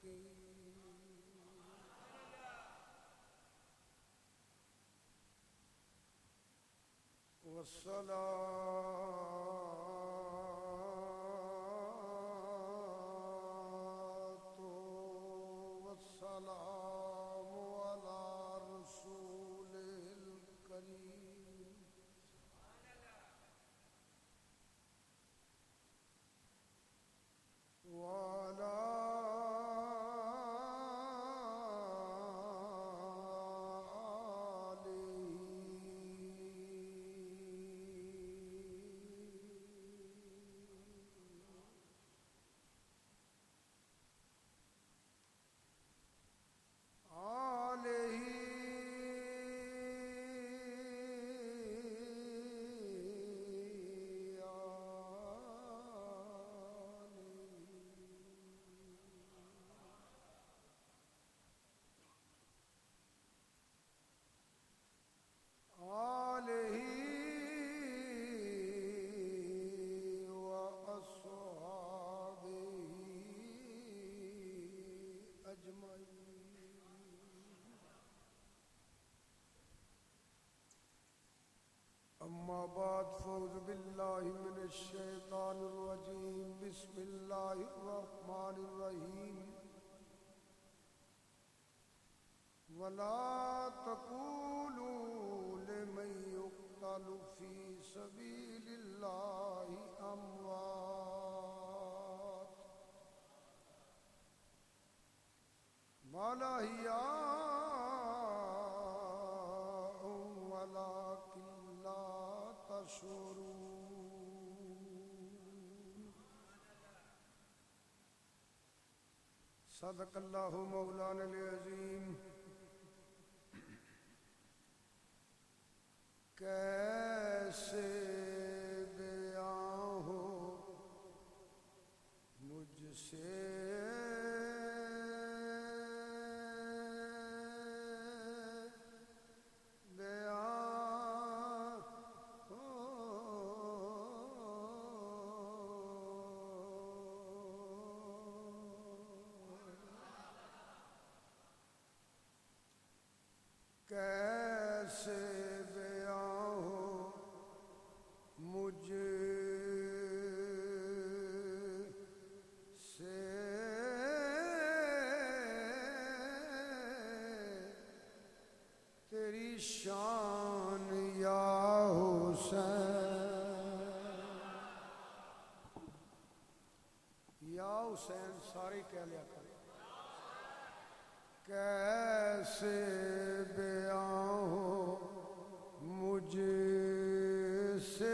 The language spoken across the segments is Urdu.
والصلاة والسلام على رسوله الكريم وعلى أما بعد فأعوذ بالله من الشيطان الرجيم بسم الله الرحمن الرحيم ولا تقولوا لمن يقتل في سبيل الله أموات بل أحياء ولكن لا تشعرون صدق اللہ مولانا العظیم کیسے بیاں ہو مجھ سے کیسے بیاں ہو مجھ سے تیری شان یا حسین سارے کہہ لیا کر کیسے بیاں ہو مجھ سے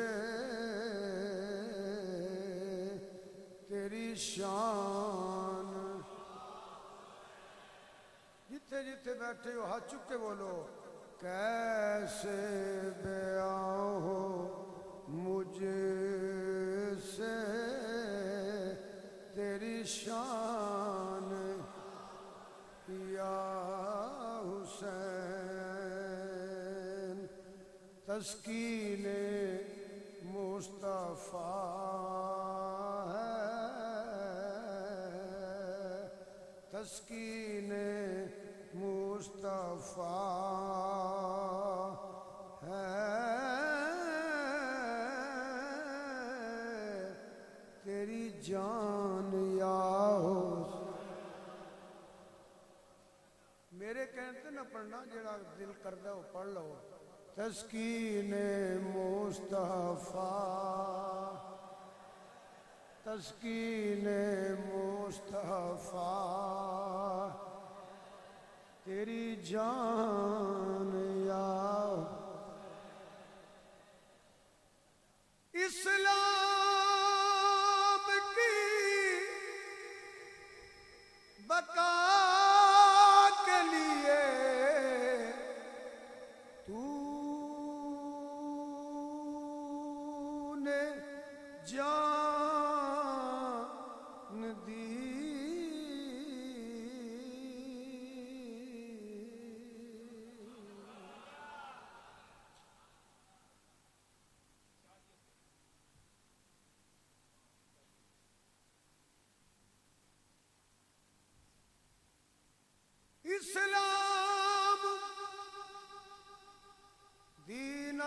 تیری شان جتھے جتھے بیٹھے ہو ہاتھ چک کے بولو کیسے بیاں ہو مجھ سے تیری شان یا حسین تسکین مصطفیٰ ہے تسکین مصطفیٰ ہے تیری جان یا میرے کہتے نہ پڑھنا جڑا دل کردہ وہ پڑھ لو تسکین مصطفیٰ تسکین مصطفیٰ تیری جان یا اسلام کی بقا کے لیے تو نے جان دی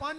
5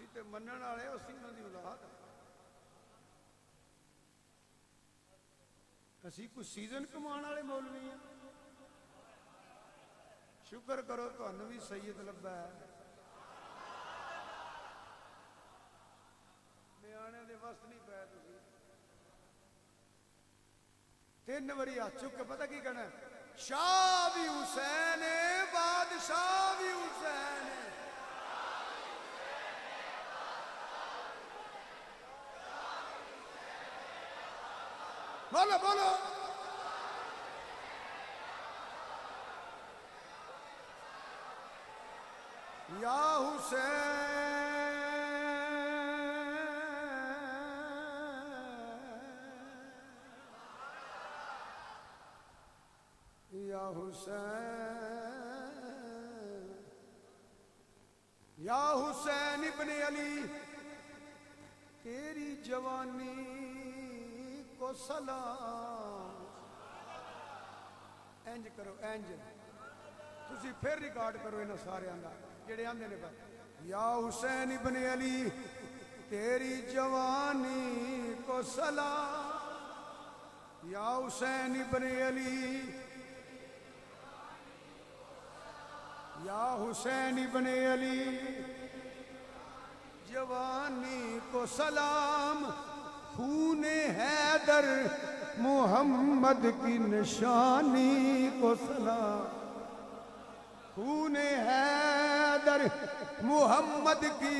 ਤੁਸੀਂ ਤੇ ਮੰਨਣ ਵਾਲੇ ਹੋ, ਅਸੀਂ ਉਹਨਾਂ ਦੀ ਔਲਾਦ। ਅਸੀਂ ਕੋਈ ਸੀਜ਼ਨ ਕਮਾਉਣ ਵਾਲੇ ਮੌਲਵੀ ਆ। ਸ਼ੁਕਰ ਕਰੋ ਤੁਹਾਨੂੰ ਵੀ ਸੈਯਦ ਲੱਭਾ ਹੈ। ਨਿਆਣੇ ਦੇ ਵਸਤ ਨਹੀਂ ਪਏ ਤੁਸੀਂ। 3 ਵਾਰੀ ਹੱਥ ਚੁੱਕ ਕੇ ਪਤਾ ਕੀ ਕਹਿਣਾ, ਸ਼ਾਹ ਵੀ ਹੁਸੈਨ ਹੈ, ਬਾਦਸ਼ਾਹ ਵੀ ਹੁਸੈਨ ਹੈ। بولو بولو یا حسین یا حسین یا حسین ابن علی تیری جوانی کو سلام. انج کرو انج تسی پھر ریکارڈ کرو انہاں ساریاں دا جڑے آندے نے پر یا حسین ابن علی تیری جوانی کو سلام. یا حسین ابن علی یا حسین ابن علی جوانی کو سلام. خون حیدر محمد کی نشانی کو سلام. خون حیدر محمد کی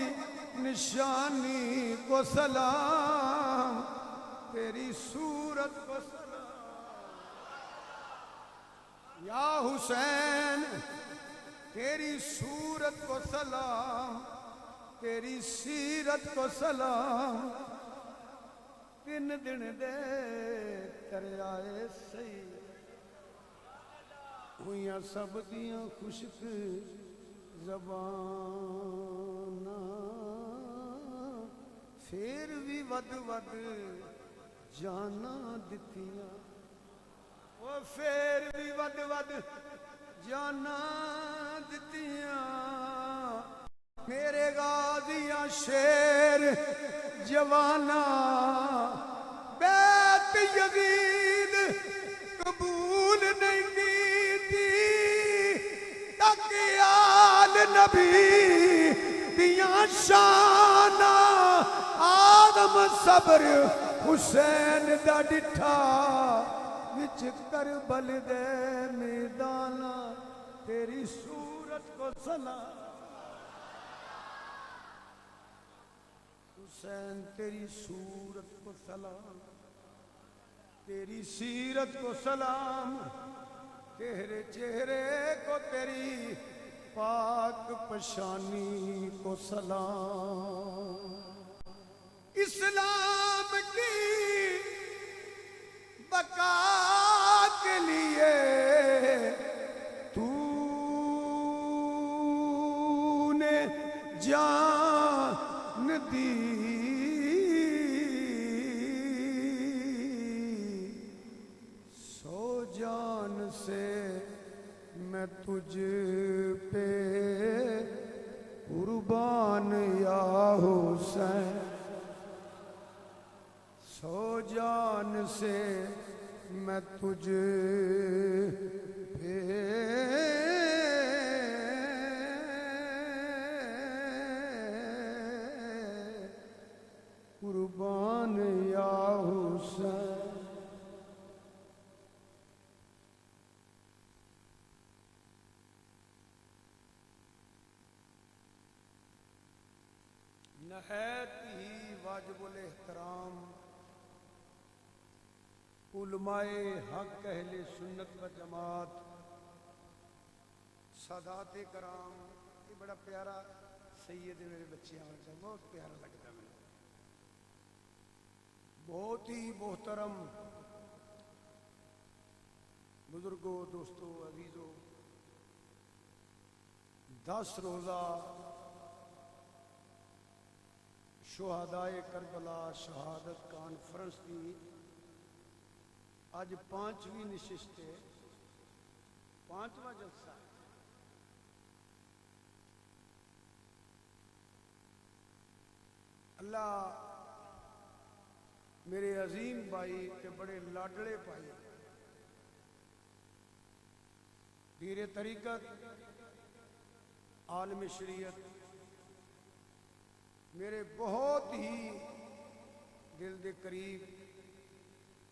نشانی کو سلام. تیری صورت کو سلام. یا حسین تیری صورت کو سلام. تیری سیرت کو سلام. 3 دن دے دریائے سہی ہوئیاں سب دیاں خشک زباناں. پھر بھی ود ود جانا دتیاں. وہ پھر بھی ود ود جانا دتیاں. میرے غازیاں شیر جوانا بیت یزید قبول نہیں کی تک آل نبی دیاں شانا. آدم صبر حسین دا ڈٹھا وچ کربل دے میدانا. تیری صورت کو سلام. حسین تیری صورت کو سلام. تیری سیرت کو سلام. تیرے چہرے کو تیری پاک پشانی کو سلام. اسلام کی بقا کے لیے تو نے جان دی. جان سے میں تجھ پہ قربان یا حسین. 100 جان سے میں تجھ پہ قربان یا حسین. نہایت ہی واجب الاحترام علماء حق اہل سنت و جماعت سادات کرام. یہ بڑا پیارا سید میرے بچے آنے بہت پیارا لگتا ہے مجھے. بہت ہی محترم بزرگوں دوستوں عزیزوں. 10 روزہ شہدائے کربلا شہادت کانفرنس کی آج 5ویں نشست ہے. 5واں جلسہ ہے. اللہ میرے عظیم بھائی کے بڑے لاڈلے بھائی پیر طریقت عالم شریعت میرے بہت ہی دل دے قریب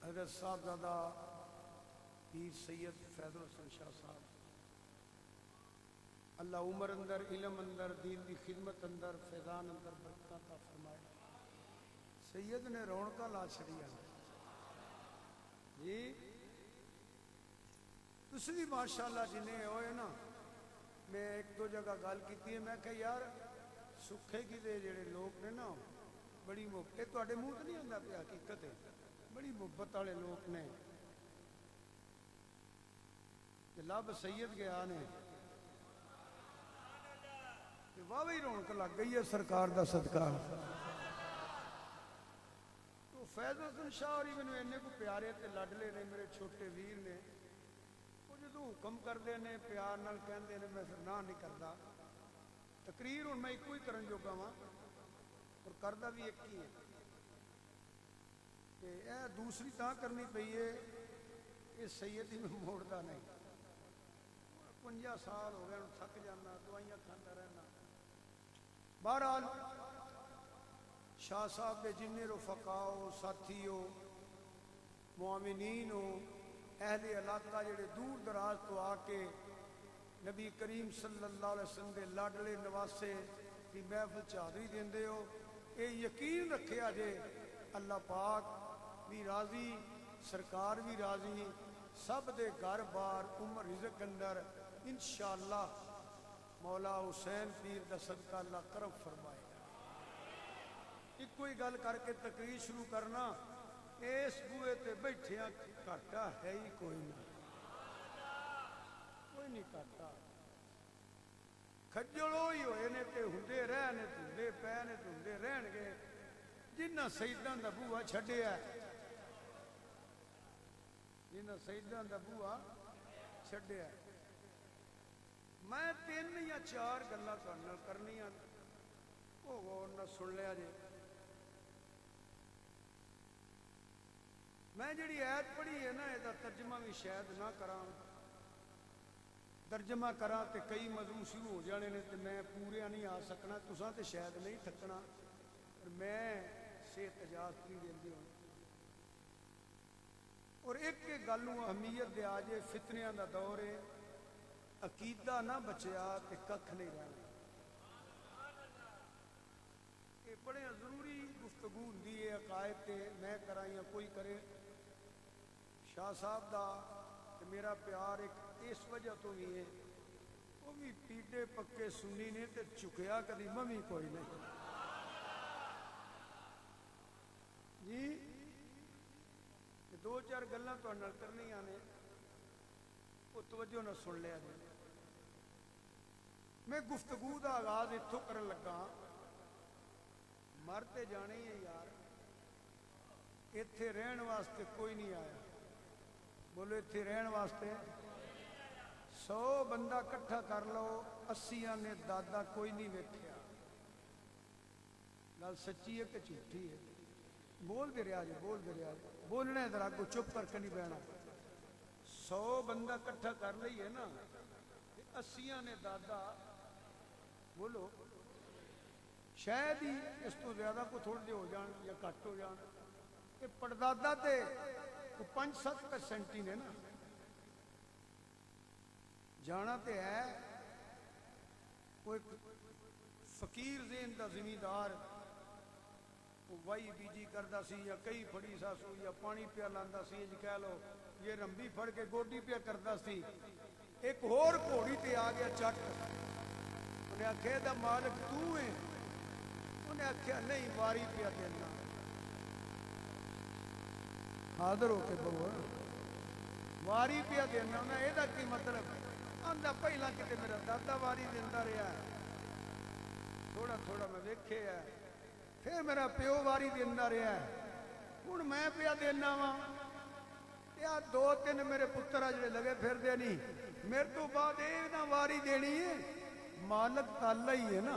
حضرت صاحبزادہ پیر سید فیض الحسن شاہ صاحب، اللہ عمر اندر، علم اندر، دین دی خدمت اندر، فیضان اندر برکت عطا فرمائے۔ سید نے رونقاں لا چھڑیا جی، تسی بھی ماشاءاللہ جنہیں ہوئے نا، میں ایک دو جگہ گل کیتی ہے، میں کہ یار سکھے کی دے جڑے لوگ نے نا بڑی محبت، تو اڈے منہ تو نہیں آندا پیا، حقیقت ہے بڑی محبت والے لوگ نے، لب سید گیا نے واہ ہی رونق لگ گئی ہے سرکار دا صدقہ۔ تو فیض حسن شاہ اور میں نے کو پیارے تے لاڈلے نے، میرے چھوٹے ویر نے، وہ جدو حکم کردے نے پیار نال کہندے نے، میں پھر نہ نہیں کردا۔ تقریر ہن میں ایک ہی کرن جوگا ہاں اور کردا بھی ایک ہی ہے کہ اے دوسری تاں کرنی پئی ہے، یہ سید ہی میں موڑدا نہیں۔ 50 سال ہو گئے تھک جانا، دوائیاں کھانا رہنا۔ بہرحال شاہ صاحب کے جن رفقا ہو، ساتھی ہو، معاونین ہو، اہل علاقہ جڑے دور دراز تو آ کے نبی کریم صلی اللہ علیہ وسلم دے لاڈلے نواسے کی محفل چادری دیندے ہو، اے یقین رکھیا جے اللہ پاک بھی راضی، سرکار بھی راضی، سب دے گھر بار عمر رزق اندر انشاءاللہ مولا حسین پیر دا صدقہ اللہ کرم فرمائے گا۔ ایک کوئی گل کر کے تقریر شروع کرنا، اس بوئے تے بیٹھیاں کاٹا ہے ہی کوئی نہیں، کوئی نہیں کاٹا، کھجل ہوئی ہوئے نے تے ہندے رہنے ہندے پینے ہندے رہن گے، جنہ سیداں دا بوہا چھڈیا ہے، جنہ سیداں دا بوہا چھڈیا ہے۔ میں 3 یا 4 گلاں تہاڈے نال کرنیاں، او غور نہ سن لیا جی۔ میں جڑی آیت پڑھی ہے نا، یہ ترجمہ بھی شاید نہ کراں، ترجمہ کراں تے کئی موضوع شروع ہو جانے نے تے میں پورے نہیں آ سکنا، تساں تے شاید نہیں تھکنا، اور میں صحت اجازت نہیں دیندی ہوں۔ اور ایک گل اہمیت دے آجے، فتنیاں دا دور ہے، عقیدہ نہ بچیا تے ککھ نہیں رہنا۔ یہ بڑے ضروری گفتگو ہوندی ہے عقائد تے، میں کراں یا کوئی کرے۔ شاہ صاحب دا تے میرا پیار ایک اس وجہ تو بھی ہے، وہ بھی پیٹے پکے سنی نے تے چکیا کدی ممی کوئی نہیں جی۔ 2-4 گلاں تہاڈے نال کرنیاں نے، وہ توجہ نہ سن لیا جی۔ میں گفتگو دا آغاز اتھوں کرن لگا، مرتے جانے ہی ہے یار، ایتھے رہن واسطے کوئی نہیں آیا، بولو ایتھے رہن واسطے 100 بندہ کٹھا کر لو، 80 نے دادا کوئی نہیں ویکھیا۔ گل سچی ہے کہ جھوٹھی ہے؟ بول دے رہا جی، بول دے رہا جی، بولنا ہے ذرا، کو چپ کر کے نہیں بہنا۔ 100 بندہ کٹھا کر لئیے نا، 80 نے دادا، بولو شاید ہی اس تو زیادہ کو تھوڑ دے ہو جان یا کٹ ہو جان، کہ پردادا تے 5-7% ہی نے نا، جانا تے ہے کوئی فقیر ذہن دا زمیندار، وائی بیجی کردا سی یا کئی پھڑی ساسو یا پانی پیا لاندا سی، جی کہہ لو یہ رمبی پھڑ کے گوڈی پیا کردا سی۔ ایک اور گھوڑی تے آ گیا چٹ، انہیں آکھیا دا مالک تو ہے، انہیں آکھیا نہیں واری پیا دینا، حاضر ہو کے بہو واری پیا دینا، انہیں یہ کی مطلب آندا پہلا کتے میرا دادا واری دینا رہا ہے، تھوڑا تھوڑا میں ویکھے ہے، پھر میرا پیو واری دینا رہا ہے، ہن میں پیا دینا وا، یا 2-3 میرے پتر جڑے لگے پھر دے نہیں، میرے تو بعد یہ نہ واری دینی ہے، مالک تالا ہی ہے نا،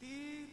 30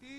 30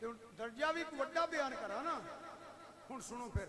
ਤੇ ਹੁਣ ਦਰਜਾ ਵੀ ਇੱਕ ਵੱਡਾ ਬਿਆਨ ਕਰਾਂ ਨਾ। ਹੁਣ ਸੁਣੋ ਫਿਰ,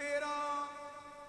13।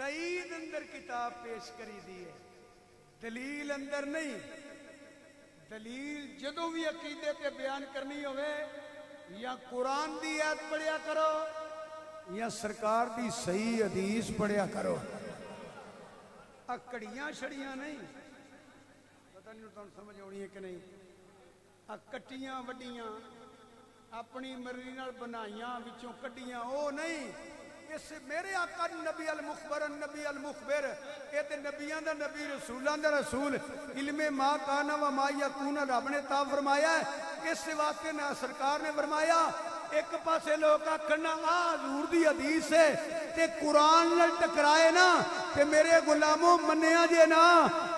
تائید اندر کتاب پیش کری دی ہے، دلیل اندر نہیں۔ دلیل جدوں بھی عقیدے تے بیان کرنی ہوئے یا قرآن دی آیت پڑھیا کرو یا سرکار دی صحیح حدیث پڑھیا کرو، اکڑیاں شڑیاں نہیں۔ پتہ نہیں تم سمجھ ہونی ہے کہ نہیں؟ اکٹیاں وڈیاں اپنی مرضی نال بنائیاں وچوں کڈیاں او نہیں۔ اس میرے آقا نبی المخبر النبی المخبر، یہ تے نبیان دا نبی رسولان دا رسول، علم ما کانا و ما یکون رب نے تا فرمایا ہے۔ اس واسطے نہ سرکار نے فرمایا ایک پاسے لوگ آکھنا حضور دی حدیث ہے تے قرآن نال ٹکرائے نا تے میرے غلاموں منیا جے نا،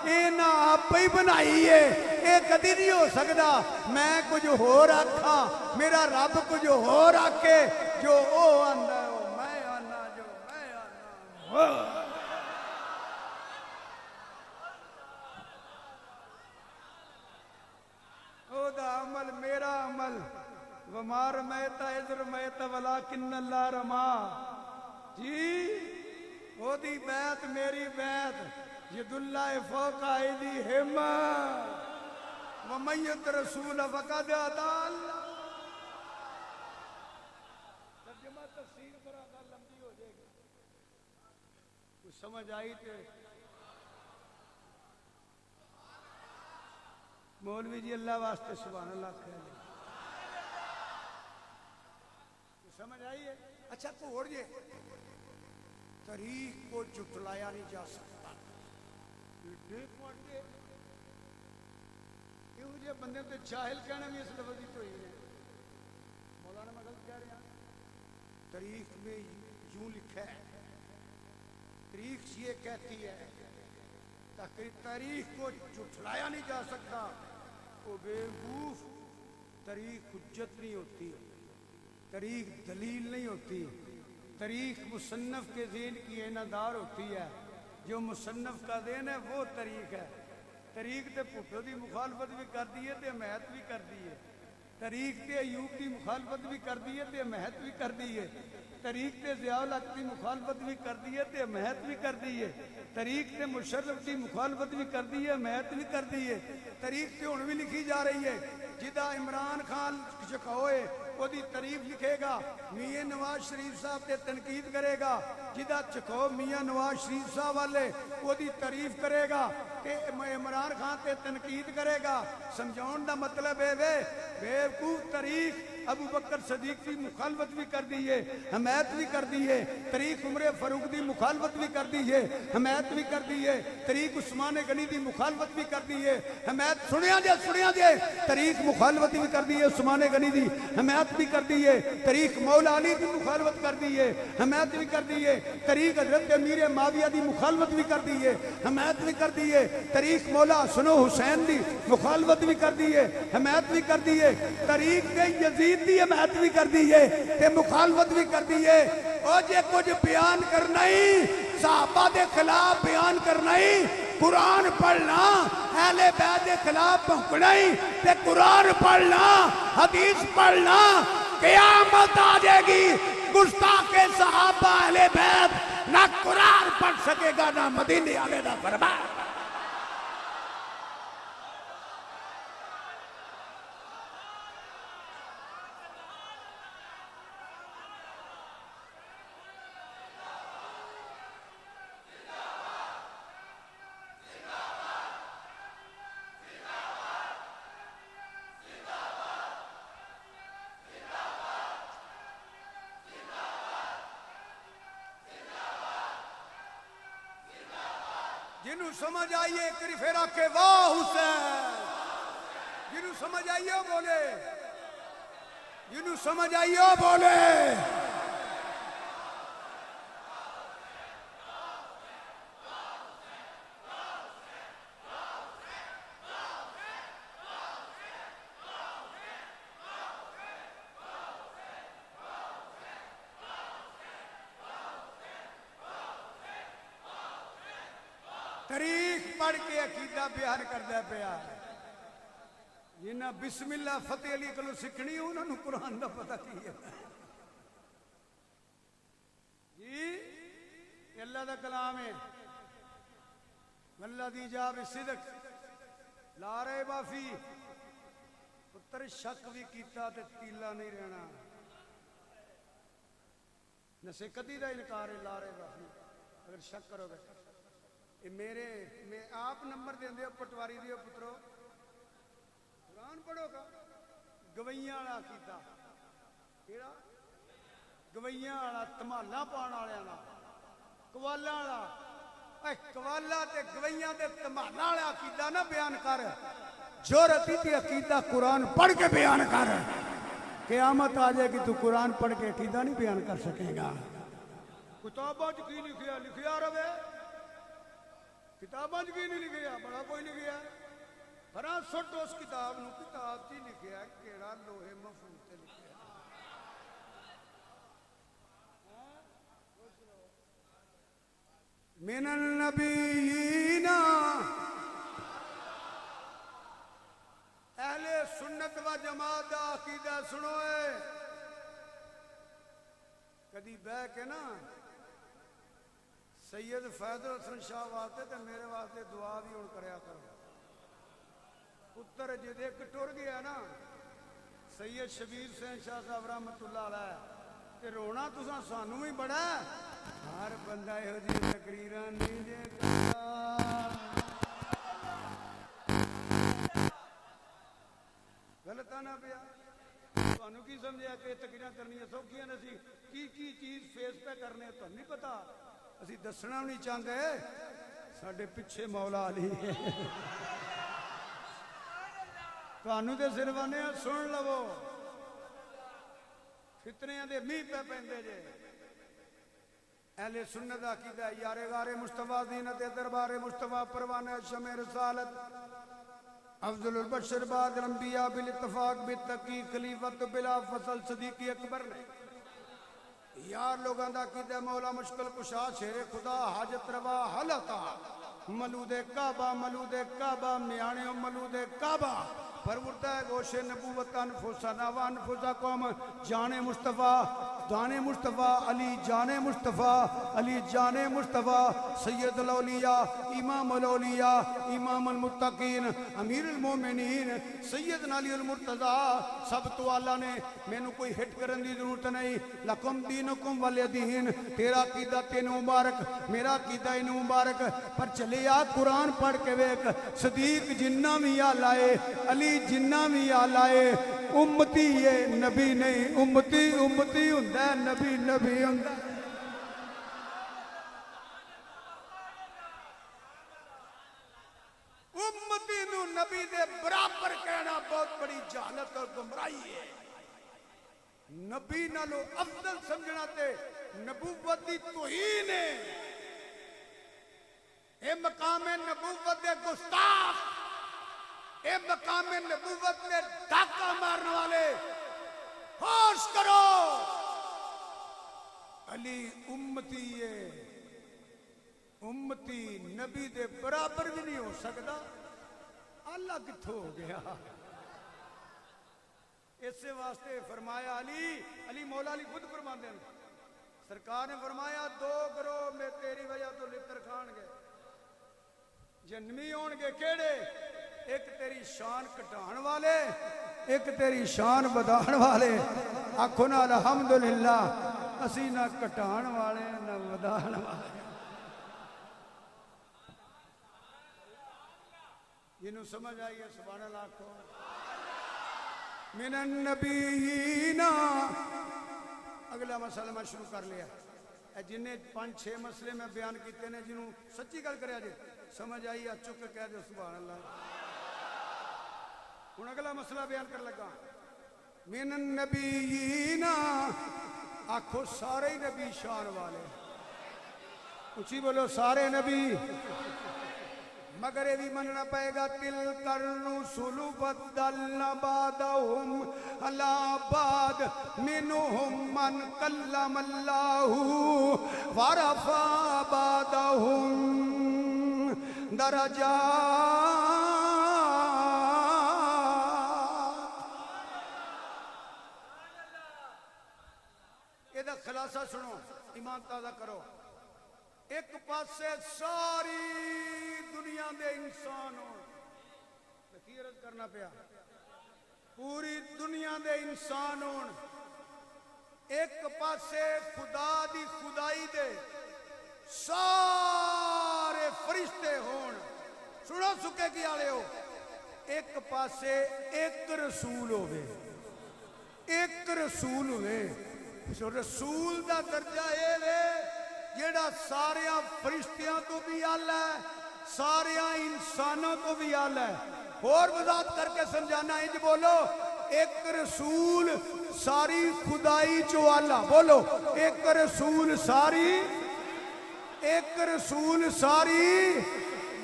اے نا آپ ہی بنائی ہے، اے کدی نہیں ہو سکدا۔ میں کچھ ہو رکھا، میرا رب کچھ ہو رکھے، جو او آندا ہے میں آنا، جو میں آنا او دا عمل میرا عمل۔ وما رمیت اذ رمیت ولکن اللہ رما، جی او دی بیعت میری بیعت، ید اللہ فوق ایدیہم ومن یطع الرسول فقد اطاع اللہ۔ ترجمہ تفسیر ذرا لمبی ہو جائے گی، کچھ سمجھ آئی تے مولوی جی اللہ واسطے سبحان اللہ کہہ لیں، سمجھ آئی ہے؟ اچھا کوڑ یہ تاریخ کو جھٹلایا نہیں جا سکتا۔ دیکھ مارتے یہ مجھے بندے تے جاہل کہنا بھی اس لفظ ہی تو ہی ہے۔ مولانا میں غلط کہہ رہا ہوں؟ تاریخ میں یوں لکھا ہے، تاریخ یہ کہتی ہے تاکہ تاریخ کو جھٹلایا نہیں جا سکتا۔ وہ بیوقوف، تاریخ حجت نہیں ہوتی، تاریخ دلیل نہیں ہوتی، تاریخ مصنف کے ذہن کی اعتبار ہوتی ہے، جو مصنف کا ذہن ہے وہ تاریخ ہے۔ تاریخ تے پھٹو دی مخالفت بھی کر دی ہے تے حمایت بھی کر دی ہے، تاریخ تے ایوب دی مخالفت بھی کر دی ہے تے حمایت بھی کر دی ہے، تاریخ تے ضیاء الحق دی مخالفت بھی کر دی ہے تے حمایت بھی کر دی ہے، تاریخ تے مشرف دی مخالفت بھی کر دی ہے، حمایت بھی کر دی ہے۔ تاریخ تے ہن بھی لکھی جا رہی ہے، جدا عمران خان چکھوئے وہ دی تعریف لکھے گا، میاں نواز شریف صاحب تے تنقید کرے گا، جدا چکھو میاں نواز شریف صاحب والے وہ دی تعریف کرے گا کہ عمران خان تے تنقید کرے گا۔ سمجھاؤن دا مطلب ہے بیوقوف تاریخ ابو بکر صدیق کی مخالفت بھی کر دی ہے، حمایت بھی کر دی ہے، تاریخ عمر فاروق دی مخالفت بھی کر دی ہے، حمایت بھی کر دی ہے، تاریخ عثمان غنی دی مخالفت بھی کر دی ہے، حمایت سنیا جے تاریخ مخالفت بھی کر دی ہے، عثمان غنی دی حمایت بھی کر دی ہے، تاریخ مولا علی دی مخالفت کر دی ہے، حمایت بھی کر دی ہے، تاریخ حضرت امیر معاویہ دی مخالفت بھی کر دی ہے، حمایت بھی کر دی ہے، تاریخ مولا حسن و حسین دی مخالفت بھی کر دی ہے، حمایت بھی کر دی ہے، تاریخ دے یزید دی حمایت بھی کر دی ہے تے مخالفت بھی کر دی ہے۔ او جے کچھ بیان کرنا ہی صحابہ دے خلاف بیان کرنا ہی، قرآن پڑھنا، اہل بیت دے خلاف بھونکنا ہی تے قرآن پڑھنا، حدیث پڑھنا، قیامت آ جائے گی گستاخ صحابہ اہل بیت نہ قرآن پڑھ سکے گا نہ مدینے والے دا فرمان۔ جنہوں سمجھ آئیے ایک پھر آکے واہ حسین، جنہوں سمجھ آئیے وہ بولے، جنہوں سمجھ آئیے وہ بولے۔ تاریخ پڑھ کے عقیدہ بیان کردہ پیا، جنہاں بسم اللہ فتح علی کلو سکھنی انہوں نے قرآن دا پتہ کی ہے۔ جی اللہ دا کلام ہے والذی جاء بالصدق لا ریب فیہ پتر شک بھی کیتا تے تیلا نہیں رہنا نسے کدی دا انکار ہے لا ریب فیہ اگر شک کرو گے میں آپ نمبر دیں دے پٹواری دیو پترو قرآن پڑھو گا گوئیاں والا کیتا کیڑا گوئیاں والا تمالا پان والا کوالا والا کوالا تے گوئیاں دے تمالا والا عقیدہ نہ بیان کر جو رتی تھی عقیدہ قرآن پڑھ کے بیان کر قیامت آ جائے گی تو قرآن پڑھ کے عقیدہ نہیں بیان کر سکے گا کتاباں کی لکھیا لکھیا رہے کتاباں کی نہیں لکھیا بڑا کوئی لکھیا بھرا سٹ اس کتاب نو کتاب کی لکھیا کیڑا لوہے محفوظ تے لکھیا من النبیین اہل سنت و جماعت دا عقیدہ سنوئے کدی بہ کے نا سید فیض الحسن شاہ واسطے تے میرے واسطے دعا بھی ہن کریا کرو پتر جدے ایک ٹر گیا نا سید شبیر حسین شاہ صاحب رحمت اللہ علیہ تے رونا تساں سانوں بھی بڑا ہر بندہ یہو جی تقریراں نہیں دے کردا غلط آنا پیا تانوں کی سمجھیا کہ تقریراں کرنیاں سوکھیاں نسی کی چیز فیس پہ کرنے تو نہیں پتا اسی دسنا نہیں چاہتے ساڈے پیچھے مولا علی ہے تانوں تے صرف آنے سن لو فتنیاں دے میہ پہ پیندے جے اہل سنت دا عقیدہ یار غار مصطفیٰ زینت دربار مصطفیٰ پروانہ شمع رسالت افضل البشر بعد الانبیاء بالاتفاق بالتحقیق خلیفۃ بلا فصل صدیقی اکبر نے یار لوگاں دا عقیدہ مولا مشکل کشا شیر خدا حاجت روا حلتا ملود کعبہ میانے ملود کعبہ پروردہ گوش نبوت انفسنا و انفسکم جان مصطفیٰ علی جان مصطفیٰ سید الاولیاء امام الاولیاء امام المتقین امیر المومنین سیدنا علی المرتضیٰ سب تو اللہ نے میں نے کوئی ہٹ کرن دی ضرورت نہیں لکم دینکم ولی دین تیرا عقیدہ تینوں مبارک میرا عقیدہ انہوں مبارک پر چلے آ قرآن پڑھ کے ویک صدیق جنہ بھی آ لائے علی جنہ بھی آ لائے امتی یہ نبی نہیں امتی ہوندہ ہے نبی ہوندہ ہے امتی نو نبی دے برابر کہنا بہت بڑی جہالت اور گمراہی ہے نبی نالو افضل سمجھنا تے نبوت دی توہین ہے اے مقام نبوت دے گستاخ اے مقام نبوت میں ڈاکہ مارنے والے ہوش کرو علی امتی ہے امتی نبی دے برابر بھی نہیں ہو سکتا اللہ کتھوں ہو گیا اس واسطے فرمایا علی مولا علی خود فرماندے ہیں سرکار نے فرمایا دو گروہ میں تیری وجہ تو لتر کھان گے جنمی ہون گے کیڑے ایک تیری شان کٹان والے ایک تیری شان بدان والے آکھو نا الحمدللہ اسی نہ کٹان والے نہ بدان والے جنہوں سمجھ آئیے سبحان اللہ کو من النبیین اگلا مسئلہ میں شروع کر لیا جنہیں 5-6 مسئلے میں بیان کیتے ہیں جنہوں سچی گل کریا جے سمجھ آئی چک کے کہہ دے سبحان اللہ ہن اگلا مسئلہ بیان کر لگا من النبیین آکھو سارے نبی شان والے اچھی بولو سارے نبی مگر یہ بھی مننا پائے گا تلک الرسل فضلنا بعضهم علی بعض منهم من کلم اللہ ورفع بعضهم درجات یہ خلاصہ سنو ایمان تازہ کرو ایک پاسے ساری دنیا دے انسان ہون، کی عرض کرنا پیا، پوری دنیا دے انسان ہون، ایک پاسے خدا دی خدائی دے سارے فرشتے ہون، سنو سکے کی آلے ہو، ایک پاسے ایک رسول ہوئے، ایک رسول ہوئے، رسول دا درجہ اے وے جیڑا ساریاں فرشتیاں تو بھی آلہ ہے، ساریاں انسانوں تو بھی آلہ ہے، اور وضاحت کر کے سمجھانا انج بولو، ایک رسول ساری خدائی چو آلہ، بولو ایک رسول ساری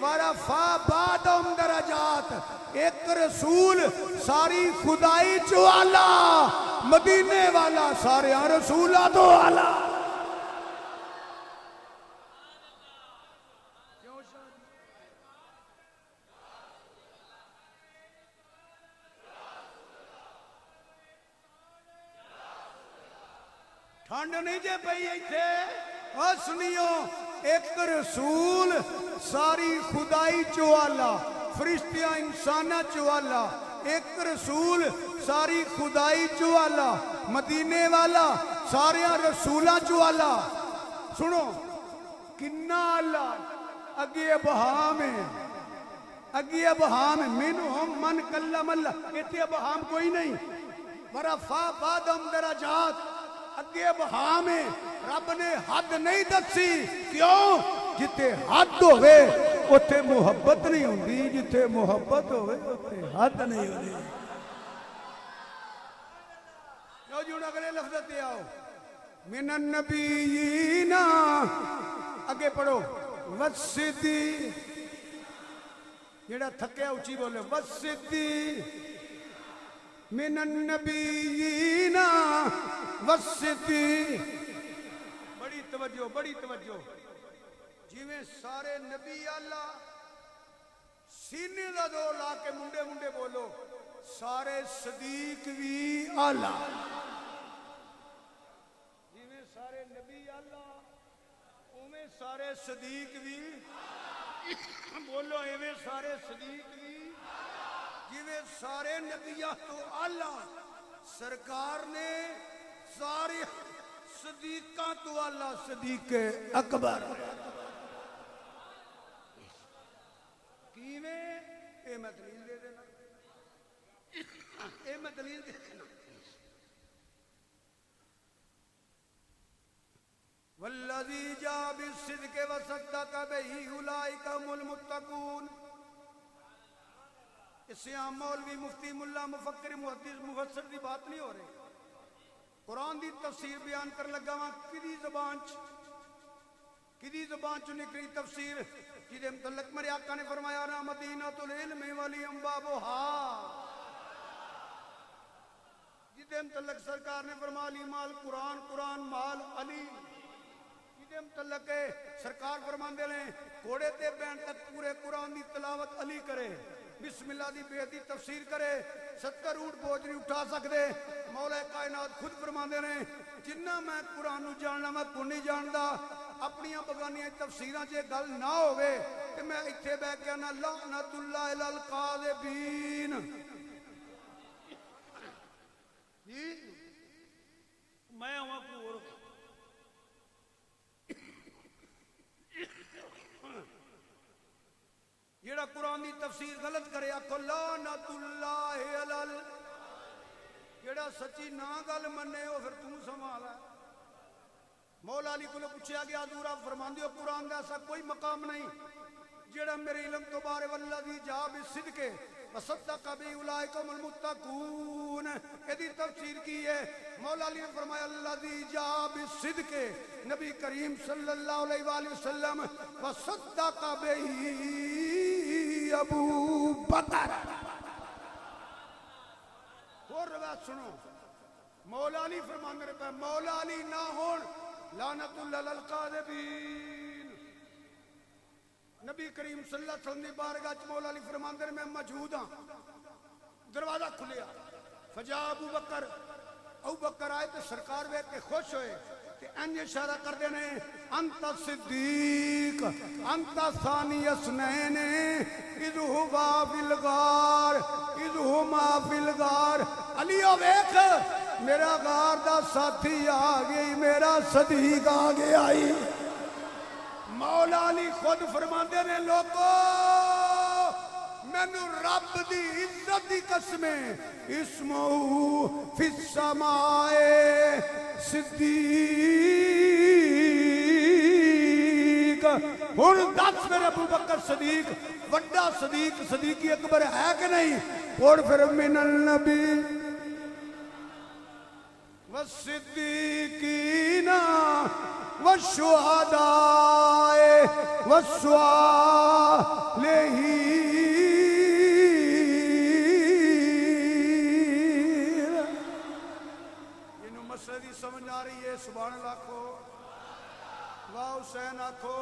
ورفا بعدہم درجات، ایک رسول ساری خدائی چو آلہ، مدینے والا سارے رسولہ تو آلہ۔ ٹھنڈ نہیں جے پئی ایتھے، اور سنیو، ایک رسول ساری خدائی چوالا، فرشتیاں انسانہ چوالا، ایک رسول ساری خدائی چوالا، مدینے والا سارے رسولہ چوالا۔ سنو کنہ اللہ اگے ابہام ہے، اگے ابہام ہے، منہم من کلم اللہ، ایتھے ابہام کوئی نہیں، ورفا بعدہم درجات، اگے ابہام ہے، رب نے حد نہیں دسی، کیوں؟ جتے حد ہوئے اتے محبت نہیں ہوندی، جتے محبت ہوئے اتے حد نہیں ہوندی۔ جو جون اگلے لفظ تے آؤ، من النبیین، اگے پڑھو، وَالصِّدِّ، جیڑا تھکے اچھی بولے، وَالصِّدِّ، من النبیین وَالصِّدِّ، بڑی توجہ، بڑی توجہ، جیویں سارے نبی اللہ سینے دا دو لا کے منڈے منڈے بولو، سارے صدیق بھی اللہ، جیویں سارے نبی اللہ اویں سارے صدیق بھی بولو، ایویں سارے صدیق بھی، جیویں سارے نبیہ تو اللہ سرکار نے سارے صدیقہ تو اللہ صدیق اکبر کیویں، اے میں دلیل دے دینا، اے میں دلیل دے دینا، والذی جاء بالصدق وصدق بہ اولئک هم المتقون۔ اس سے ہم مولوی مفتی ملا مفکر محدث مفسر دی بات نہیں ہو رہی، قرآن دی تفسیر بیان کر لگا وہاں کدی زبان چ نکلی تفسیر، جدے متعلق میرے آقا نے فرمایا نا مدینہ العلم ولی انبابھا، جدے متعلق سرکار نے فرمایا علی مال قرآن، قرآن مال علی، جدے متعلق سرکار فرماندے نے گھوڑے تے بین تک پورے قرآن دی تلاوت علی کرے، بسم اللہ دی بےحدی تفسیر کرے، 70 اونٹ بوجھ نہیں اٹھا سکتے، مولا کائنات خود فرماندے نے جنہ میں قرآن نو جاننا میں کو نہیں جاندا، اپنی بگانیاں تفسیراں چ گل نہ ہوئے کہ میں ایتھے بیٹھ کے نا لعنت اللہ علی القاذبین، جی میں ہوں پور جیڑا قرآن دی تفسیر غلط کرے آکھو لعنت اللہ علی، جیڑا سچی نہ گل منے ہو پھر توں سنبھالا۔ مولا علی کو پوچھا گیا حضور آپ فرماندے ہو قرآن دا ایسا کوئی مقام نہیں جیڑا میرے علم تو بارے والذی جاء بالصدق وصدق بہ اولئک هم المتقون، ایدی تفسیر کی ہے، مولا علی نے فرمایا الذی جاء بالصدق، نبی کریم صلی اللہ علیہ وآلہ وسلم، وصدق بہ ابو بکر۔ اور روایت سنو، مولا علی فرمانے رہے پہ مولا علی نہ ہون لعنت اللہ علی القاذبین، نبی کریم صلی اللہ علیہ وسلم نے بارگاہ مولا علی فرماندے میں موجود ہاں، دروازہ کھلیا، فجاء ابو بکر آئے تو سرکار ویکھ کے خوش ہوئے، انج اشارہ کر دینے انت صدیق انت ثانی اسنین اذ ہوا فی الغار اذ ہما فی الغار علیو ویکھ میرا غار دا ساتھی آگئی میرا صدیق آگے آئی مولا علی خود فرماندے نے لوگو مینو رب دی عزت دی قسمیں اسمو فی السماء صدیق ہن دس میرے ابو بکر صدیق وڈا صدیق صدیقی اکبر ہے کہ نہیں اور پھر من النبی والصدیقین والشہداء والصالحین یہ مسئلہ سمجھ آ رہی ہے سبحان اللہ آکھو واہ حسین آکھو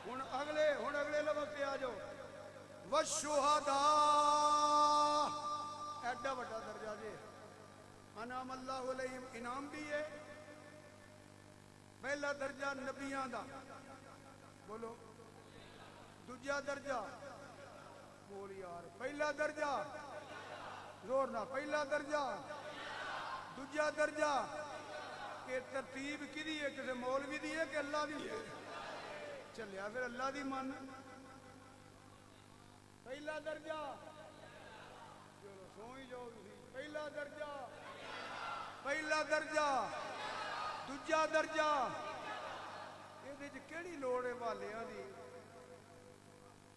ہن اگلے لفظ پہ آ جاؤ والشہداء ایڈا بڑا درجہ جی انعام اللہ علیہم انعام بھی ہے پہلا درجہ نبیان دا بولو دوجا درجہ بول یار پہلا درجہ زور نہ پہلا درجہ دوجا درجہ کہ ترتیب کی دی ہے کسی مولوی دی ہے کہ اللہ دی ہے چلیا پھر اللہ دی مان پہلا درجہ چلو سوئی جاؤ پہلا درجہ پہلا درجہ دوجا درجہ یہ کیڑی لوڑ ہے والیاں دی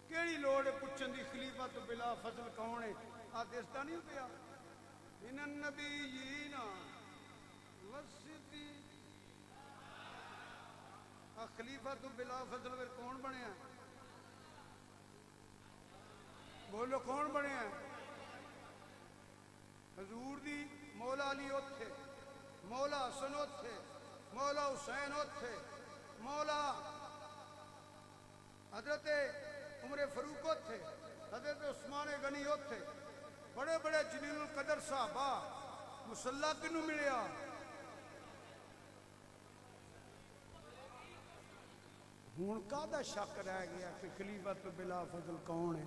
کیڑی لوڑ ہے پوچھن دی خلیفۃ بلا فضل کون ہے آدھستا نہیں پیا من النبیین والصدیقین خلیفۃ بلا فضل پھر کون بنیا بولو کون بنیا حضور دی مولا علی اوتھے مولا حسن اوتھے مولا حسین اوتھے مولا حضرت عمر فاروق اوتھے حضرت عثمان غنی اوتھے بڑے بڑے جلیل القدر صحابہ مصلی کنوں ملیا ہن کہدا شک رہ گیا کہ خلیفۃ بلا فضل کون ہے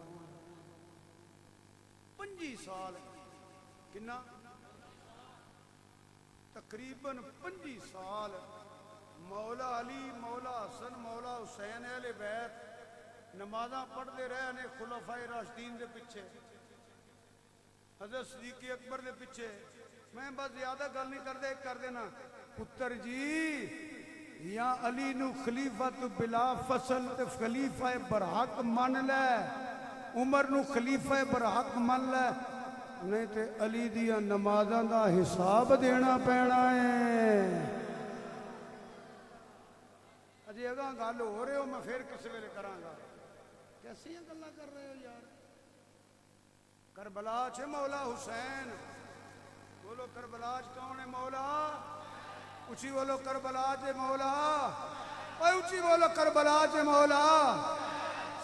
25 سال کنا تقریباً 25 سال مولا علی مولا حسن مولا حسین اہل بیت نمازاں پڑھتے رہے نے خلفائے راشدین دے پیچھے حضرت صدیق اکبر دے پیچھے میں بس زیادہ گل نہیں کر دینا پتر جی یا علی نو خلیفۃ بلا فصل تے خلیفہ برحق من لے عمر نو خلیفہ برحق من لے نہیں تے علی دیا نمازاں دا حساب دینا پینا ہے اجے اگاں گل ہو رہے ہو میں پھر کس ویلے کراں گا کیسی گلاں کر رہے ہو یار کربلا چ مولا حسین بولو کربلا چ کون ہے مولا اچھی بولو کربلا چ مولا اوے اچھی بولو کربلا چ مولا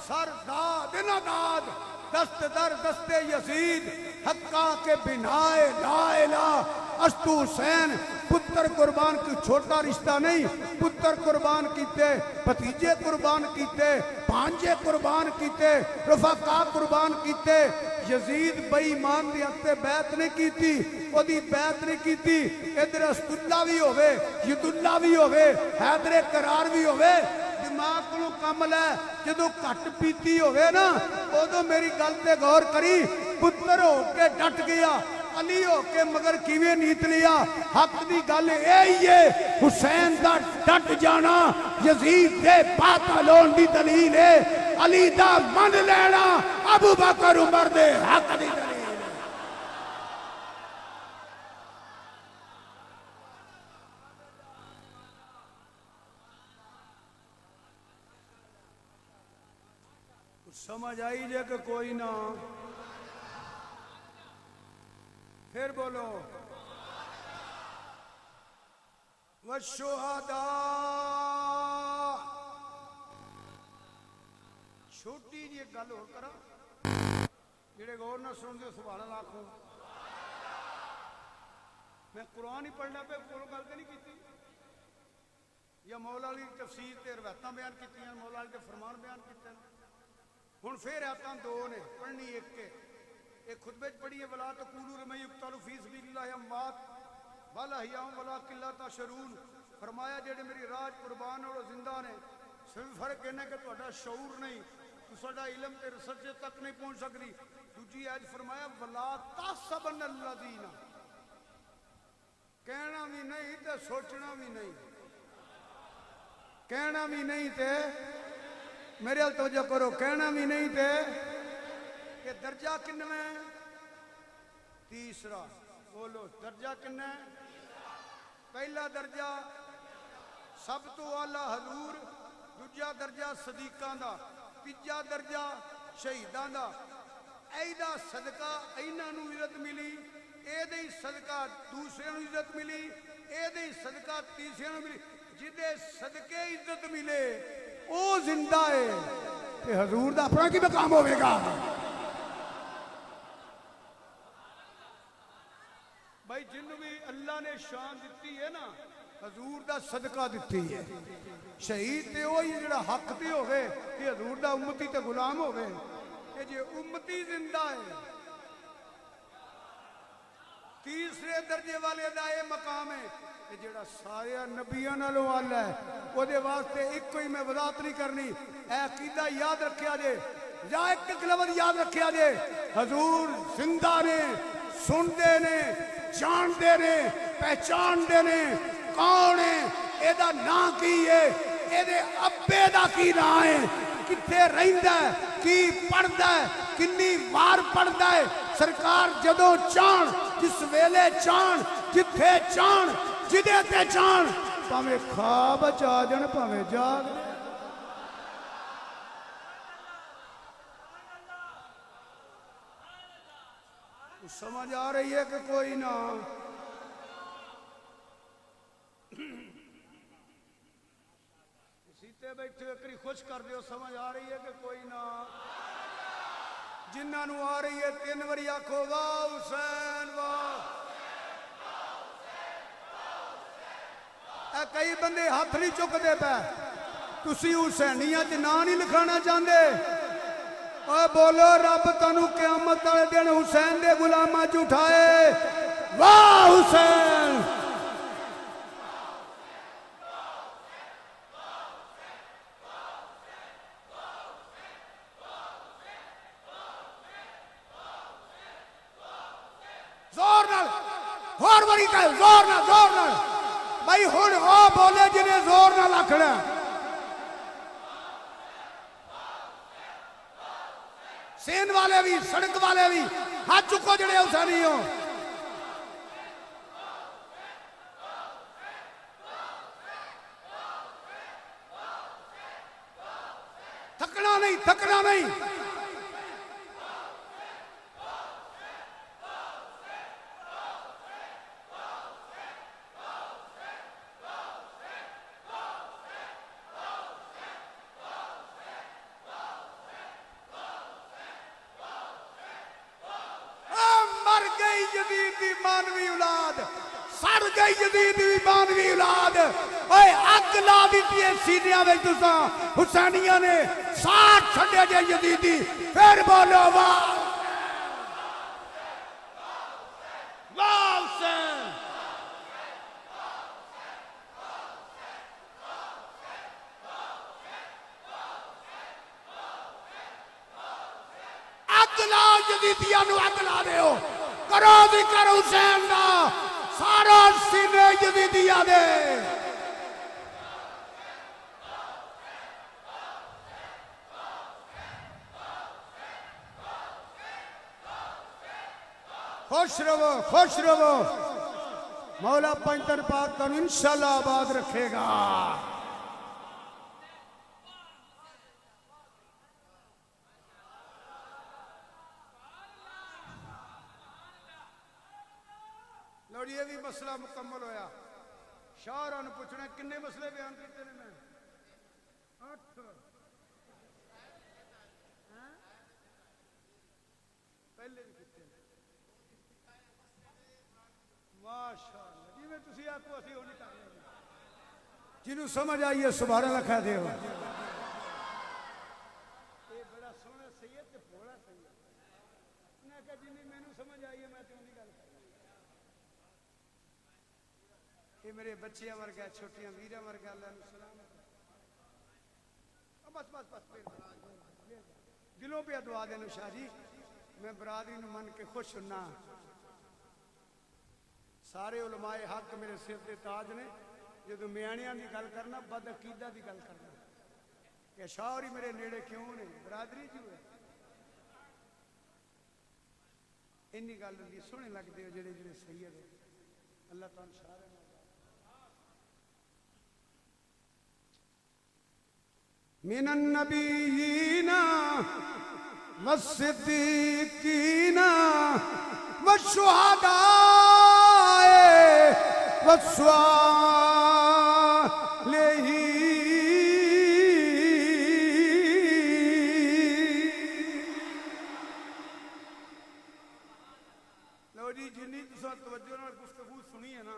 سر داد نہ داد دست در دست یزید حقا کے بنائے لا الہ استو حسین پتر قربان کی چھوٹا رشتہ نہیں پتر قربان کیتے بھتیجے قربان کیتے بھانجے قربان کیتے رفقا قربان کیتے یزید بے ایمان دی اتے بیعت نہیں کیتی او دی بیعت نہیں کیتی ادھر اسد اللہ بھی ہوئے ید اللہ بھی ہوئے حیدر قرار بھی ہوئے دماغ کو کم لے جدو کٹ پیتی ہوئے نا او تو میری گل تے غور کری پتر ہو کے ڈٹ گیا علی ہو کے مگر کیویں نیت لیا حق دی گل اے حسین دا ڈٹ جانا یزید دے باطل ہون دی دلیل ہے علی دا من لینا ابو بکر عمر دے حق دی دلیل ہے سمجھ آئی جے کہ کوئی نہ پھر بولو والشہداء چھوٹی جی گل ہو کرا جڑے غور نہ سن دے سبحان اللہ آکھو میں قرآن ہی پڑھنا پہ کوئی گل تے نہیں کیتی یا مولا علی تفسیر تے روایتاں بیان کیتیاں، مولا علی دے فرمان بیان کیتے ہیں. ہن پھر آیاتاں دو نے، پڑھنی ایک ہے. ایک خطبے چ پڑھی ہے ولا تقولوا لمن یقتل فی سبیل اللہ اموات بل احیاء ولکن لا تشعرون. فرمایا جڑے میری راہ قربان اور زندہ نے، صرف فرق ہے کہ تہاڈا شعور نہیں، تہاڈا علم تے ریسرچ تک نہیں پہنچ سکدی. دوجی آیت فرمایا ولا تحسبن الذین، کہنا بھی نہیں تے سوچنا بھی نہیں، کہنا بھی نہیں تے میرے ال توجہ کرو، کہنا بھی نہیں تے کہ درجہ کنویں ہے؟ تیسرا. بولو درجہ کننا ہے؟ پہلا درجہ سب تو اعلیٰ حضور، دوجا درجہ صدیقاں دا، تیجا درجہ شہیداں دا. ایدا صدقہ ایناں نو عزت ملی، اے دے صدقہ دوسرے نو عزت ملی، اے دے صدقہ تیسرے نو ملی. جدے صدقے عزت ملے او زندہ ہے تے حضور دا اپنا کی مقام ہوئے گا. بھائی جنہوں بھی اللہ نے شان دیتی ہے نا، حضور دا صدقہ دیتی ہے. شہید تے وہی جڑا حق تے ہوئے کہ حضور دا امتی تے غلام ہوئے کہ جے امتی زندہ ہے. تیسرے درجے والے دا یہ مقام ہے کہ جڑا سارے نبیاں نالوں والا ہے. وہ دے واسطے ایک کوئی میں وضاحت نہیں کرنی، اے عقیدہ یاد رکھیا جے، یا ایک لفظ یاد رکھیا جے، حضور زندہ نے، سن دے نے، جان دے نے، پہچان دے نے. کون ہے؟ اے دا نا کی ہے، اے دے ابے دا کی نا ہے، کتے رہندہ ہے، کی پڑھدا ہے، کنی وار پڑھدا ہے. سرکار جدوں چان، جس ویلے چان، جتھے چان، جدے تے چان، پاویں خواب چا جن پاویں جاگ. سمجھ آ رہی ہے کہ کوئی نہ؟ سیتے بیٹھے ایکری خوش کر دیو، سمجھ آ رہی ہے کہ کوئی نہ؟ جنہاں نو آ رہی ہے تین وری آکھو واہ حسین واہ. اے کئی بندے ہاتھ نہیں چک دے پہ، تسی حسینیہ چ نام نہیں لکھانا چاہندے. اے بولو رب تانو قیامت والے دن حسین دے غلاماں چ اٹھائے. واہ حسین. زور نال ہور وری کہے، زور نال، زور نال. بھائی ہن او بولے جنہیں زور نال آکھنا. سین والے بھی، سڑک والے بھی ہاتھ چکو جڑے حسینی ہو. تھکنا نہیں، تھکنا نہیں. یزید دی مانوی اولاد سڑ گئی، یزید دی مانوی اولاد. اے اگ لا دیتی ہے سینیاں وچ تساں حسینیاں نے، ساتھ چھڈے جے یزیدی. پھر بولو واہ واہ حسین. اگ لا یزیدیاں نو، اگ لا دیو. کرو ذکر حسین دا سارا سینے یزیدیہ دے. خوش رہو، خوش رہو. مولا پنجتن پاک تن انشاءاللہ آباد رکھے گا. لوڑ یہ بھی مسئلہ مکمل ہویا. شاعرہ نے پوچھنا کنے مسئلے بیان کیتے نے؟ میں 8 پہلے بھی کیتے ہیں. ماشاءاللہ جی میں تسی آکو اسی ہونی کر لیں. جنہوں سمجھ آئیے سبحان اللہ کہہ دے ہو یہ بڑا سونا سید تے بھولا سید انہاں کہا جنہی میں نو سمجھ آئیے میں تیوں نہیں گل کرنا یہ میرے بچے مر گئے چھوٹیاں ویرہ مر گئے اللہ علیہ السلام بس بس بس دلوں پہ دعا دینا شاہ جی میں برادری نو من کے خوش ہونا سارے علماء حق میرے سر تے تاج نے جدو میانیاں دی گل کرنا بد عقیدہ دی گل کرنا کہ شاہری میرے نیڑے کیوں نے برادری جو ہے انی گل دی سونے لگ دے جڑے جڑے سید ہو اللہ تعالیٰ شاہ رہے من النبیین والصدیقین والشہداء والصالحین لو جی جنہی تسا توجہ اور گفتگو سنی ہے نا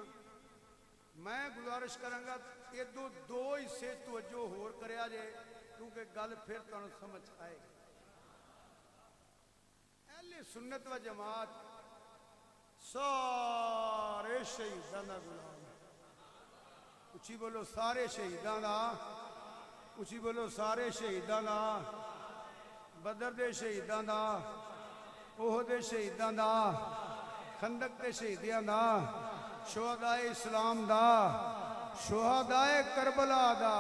میں گزارش کروں گا یہ دو حصے توجہ ہور کریا جائے کیونکہ گل پھر تو سمجھ آئے گی اہل سنت و جماعت سارے شہیدان دا غلام اچھی بولو سارے شہیدان دا اچھی بولو سارے شہیدان دا بدر دے شہیدان دا احد دے شہیدان دا خندق دے شہیدان دا شہداء اسلام دا شہداء کربلا دا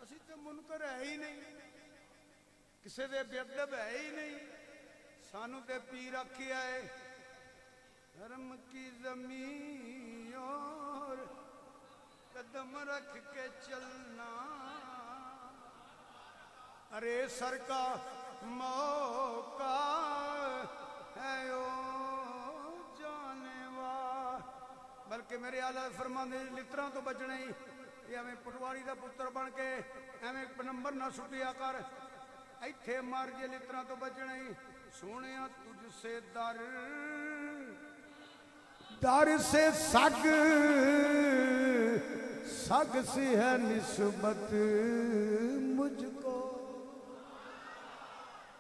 اسی تے منکر ہے ہی نہیں کسے دے بیدب ہے ہی نہیں سانو تے پیر رکھی آئے حرم کی زمین اور قدم رکھ کے چلنا ارے سر کا موقع ہے او بلکہ میرے آلہ فرمان دے لتران تو بچنے ہی یہ ہمیں پٹواری دا پتر بن کے ہمیں نمبر نہ سٹیا کر ایتھے مار جے لتران تو بچنے ہی سونیا تجھ سے در سے سگ سگ سے ہے نسبت مجھ کو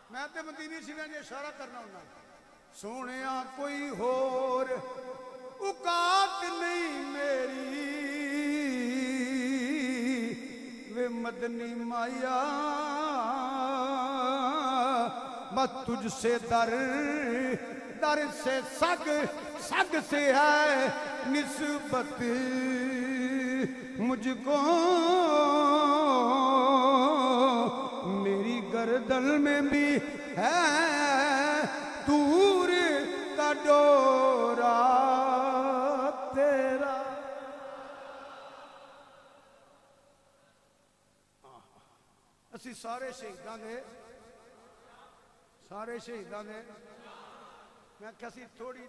میں تے مدینی سیویں جے اشارہ کرنا ہونا سونیا کوئی ہور اوقات نہیں میری وے مدنی مایا بس تجھ سے در سے سگ سے ہے نسبت مجھ کو میری گردن میں بھی ہے دور کا ڈورا تیرا اسی سارے شہیدان دے میں کسی تھوڑی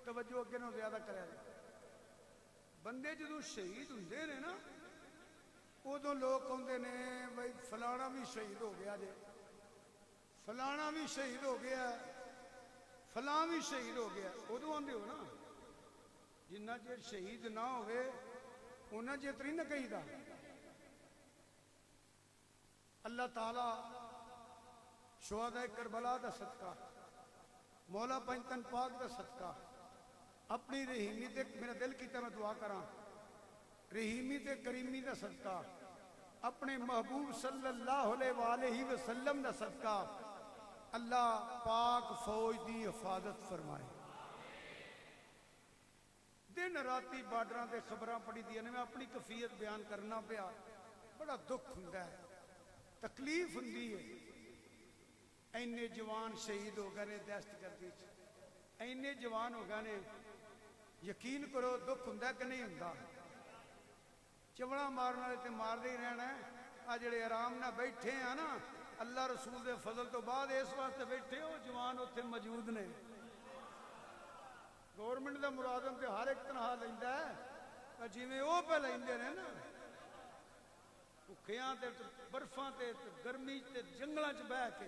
توجہ اگے نو زیادہ کریا بندے جدو شہید ہوندے نے نا ادو لوگ کہندے نے بھائی فلانا بھی شہید ہو گیا جے فلانا بھی شہید ہو گیا فلاں بھی شہید ہو گیا ادو آندے ہو نا جنہ چر شہید نہ ہوئے انہاں چر تری نہ کہی دا اللہ تعالی شہداء کربلا دا صدقہ مولا پنجتن پاک دا صدقہ اپنی رحیمی تے میرا دل کی میں دعا کراں رحیمی تے کریمی دا صدقہ اپنے محبوب صلی اللہ علیہ وآلہ وسلم دا صدقہ اللہ پاک فوج دی حفاظت فرمائے دن راتی بارڈراں تے خبراں پڑھی دیا نے میں اپنی کفیت بیان کرنا پیا بڑا دکھ ہوندا ہے تکلیف ہوندی ہے اینے جوان شہید ہو گئے دہشت گردی اینے جوان ہو گئے یقین کرو دکھ ہوندا کہ نہیں ہوندا چوڑا مارن والے تے مار دے ہی رہنا ہے آ جڑے آرام نہ بیٹھے ہیں نا اللہ رسول دے فضل تو بعد اس واسطے بیٹھے ہو جوان اوتھے موجود نے گورنمنٹ دا مرادم تے ہر ایک تنہا لیندا ہے جی میں وہ پہ لیندے نے نا بھکھیاں تے برفاں تے گرمی تے جنگلاں چ بہ کے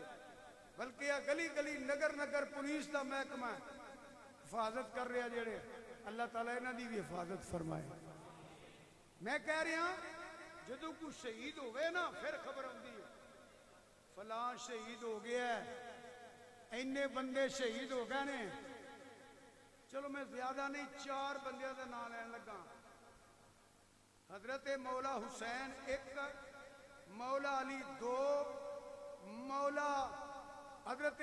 بلکہ یہ گلی گلی نگر نگر پولیس دا محکمہ حفاظت کر رہا جڑے اللہ تعالیٰ انہاں دی بھی حفاظت فرمائے میں کہہ رہا جدو کوئی شہید ہوئے نا پھر خبر آتی ہے فلاں شہید ہو گیا ہے، اینے بندے شہید ہو گئے نے. چلو میں زیادہ نہیں 4 بندیاں دا نام لین لگا. حضرت مولا حسین 1، مولا علی 2، مولا حضرت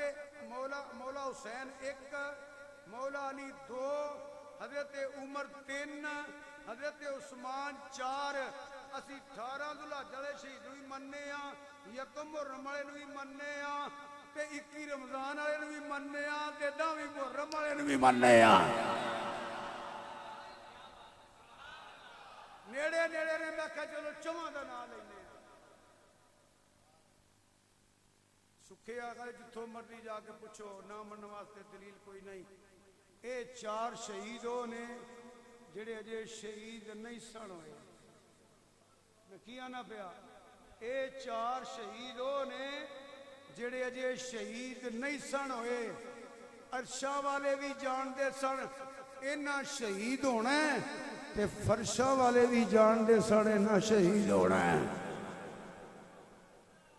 مولا حسین 1، مولا علی 2، حضرت عمر 3، حضرت عثمان 4. اسی 18 ذوالحجہ والے شہید بھی مننے ہاں، یکم محرم والے بھی مننے ہاں، تے 21 رمضان والے بھی مننے ہاں، تے 10ویں محرم والے بھی مننے ہاں. نیڑے نیڑے نے میں کہا چلو 4 دا نام لینے. سکھے آگا جتھوں مرضی جا کے پوچھو، نہ مننے واسطے دلیل کوئی نہیں. اے 4 شہید ہو نے جڑے اجے شہید نہیں سن ہوئے. میں کیا نہ پیا، اے 4 شہید ہو نے جڑے اجے شہید نہیں سن ہوئے. عرشہ والے بھی جان دے سن اینا شہید ہونا ہے، تے فرشہ والے بھی جان دے سن اینا شہید ہونا ہے.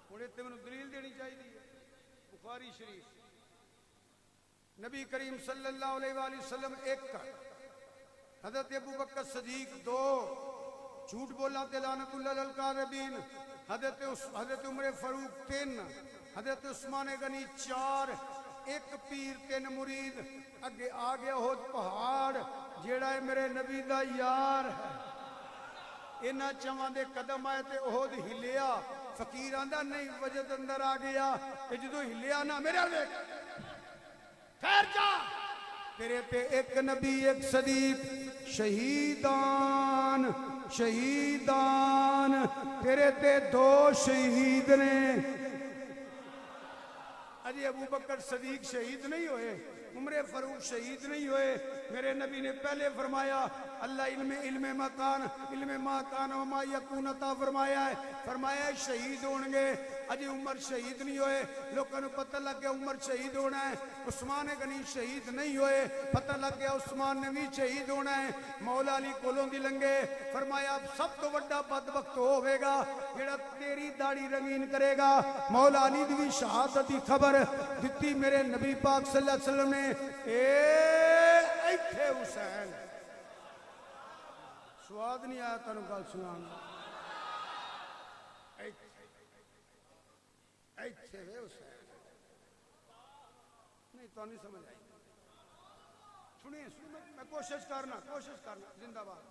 انہیں تے منو دلیل دینی چاہیے. بخاری شریف نبی کریم صلی اللہ علیہ وآلہ وسلم 1، حضرت ابو بکر صدیق 2، جھوٹ بولا تے لعنت اللہ للکاذبین، حضرت عمر فاروق 3، حضرت عثمان غنی 4، 1 پیر 3 مرید. اگے آگے احد پہاڑ جیڑا ہے میرے نبی دا یار ہے. اینا چواں دے قدم آئے تے احد ہلیا. فقیر آندہ نہیں وجد اندر آ گیا کہ جدو ہلیا نا میرے دیکھ ٹھہر جا، تیرے تے 1 نبی 1 صدیق شہیدان شہیدان، تیرے تے 2 شہید نے. اجی ابو بکر صدیق شہید نہیں ہوئے، عمر فاروق شہید نہیں ہوئے. میرے نبی نے پہلے فرمایا اللہ علم مکان وما یکون عطا فرمایا ہے. فرمایا شہید ہونگے. اجی عمر شہید نہیں ہوئے، لوگوں نے پتہ لگ گیا عمر شہید ہونا ہے. عثمان غنی شہید نہیں ہوئے، پتہ لگ گیا عثمان نے بھی شہید ہونا ہے. مولا علی کولوں دی لنگے. فرمایا اب سب تو بڑا بدبخت ہوئے گا جڑا تیری داڑھی رنگین کرے گا. مولا علی دی شہادت دی خبر دیتی میرے نبی پاک صلی اللہ علیہ وسلم نے. ایتھے حسین سواد نہیں آیا تنو گل سنان. ایتھے وے حسین نہیں تو نہیں سمجھ آئی. سنیے میں کوشش کرنا زندہ باد.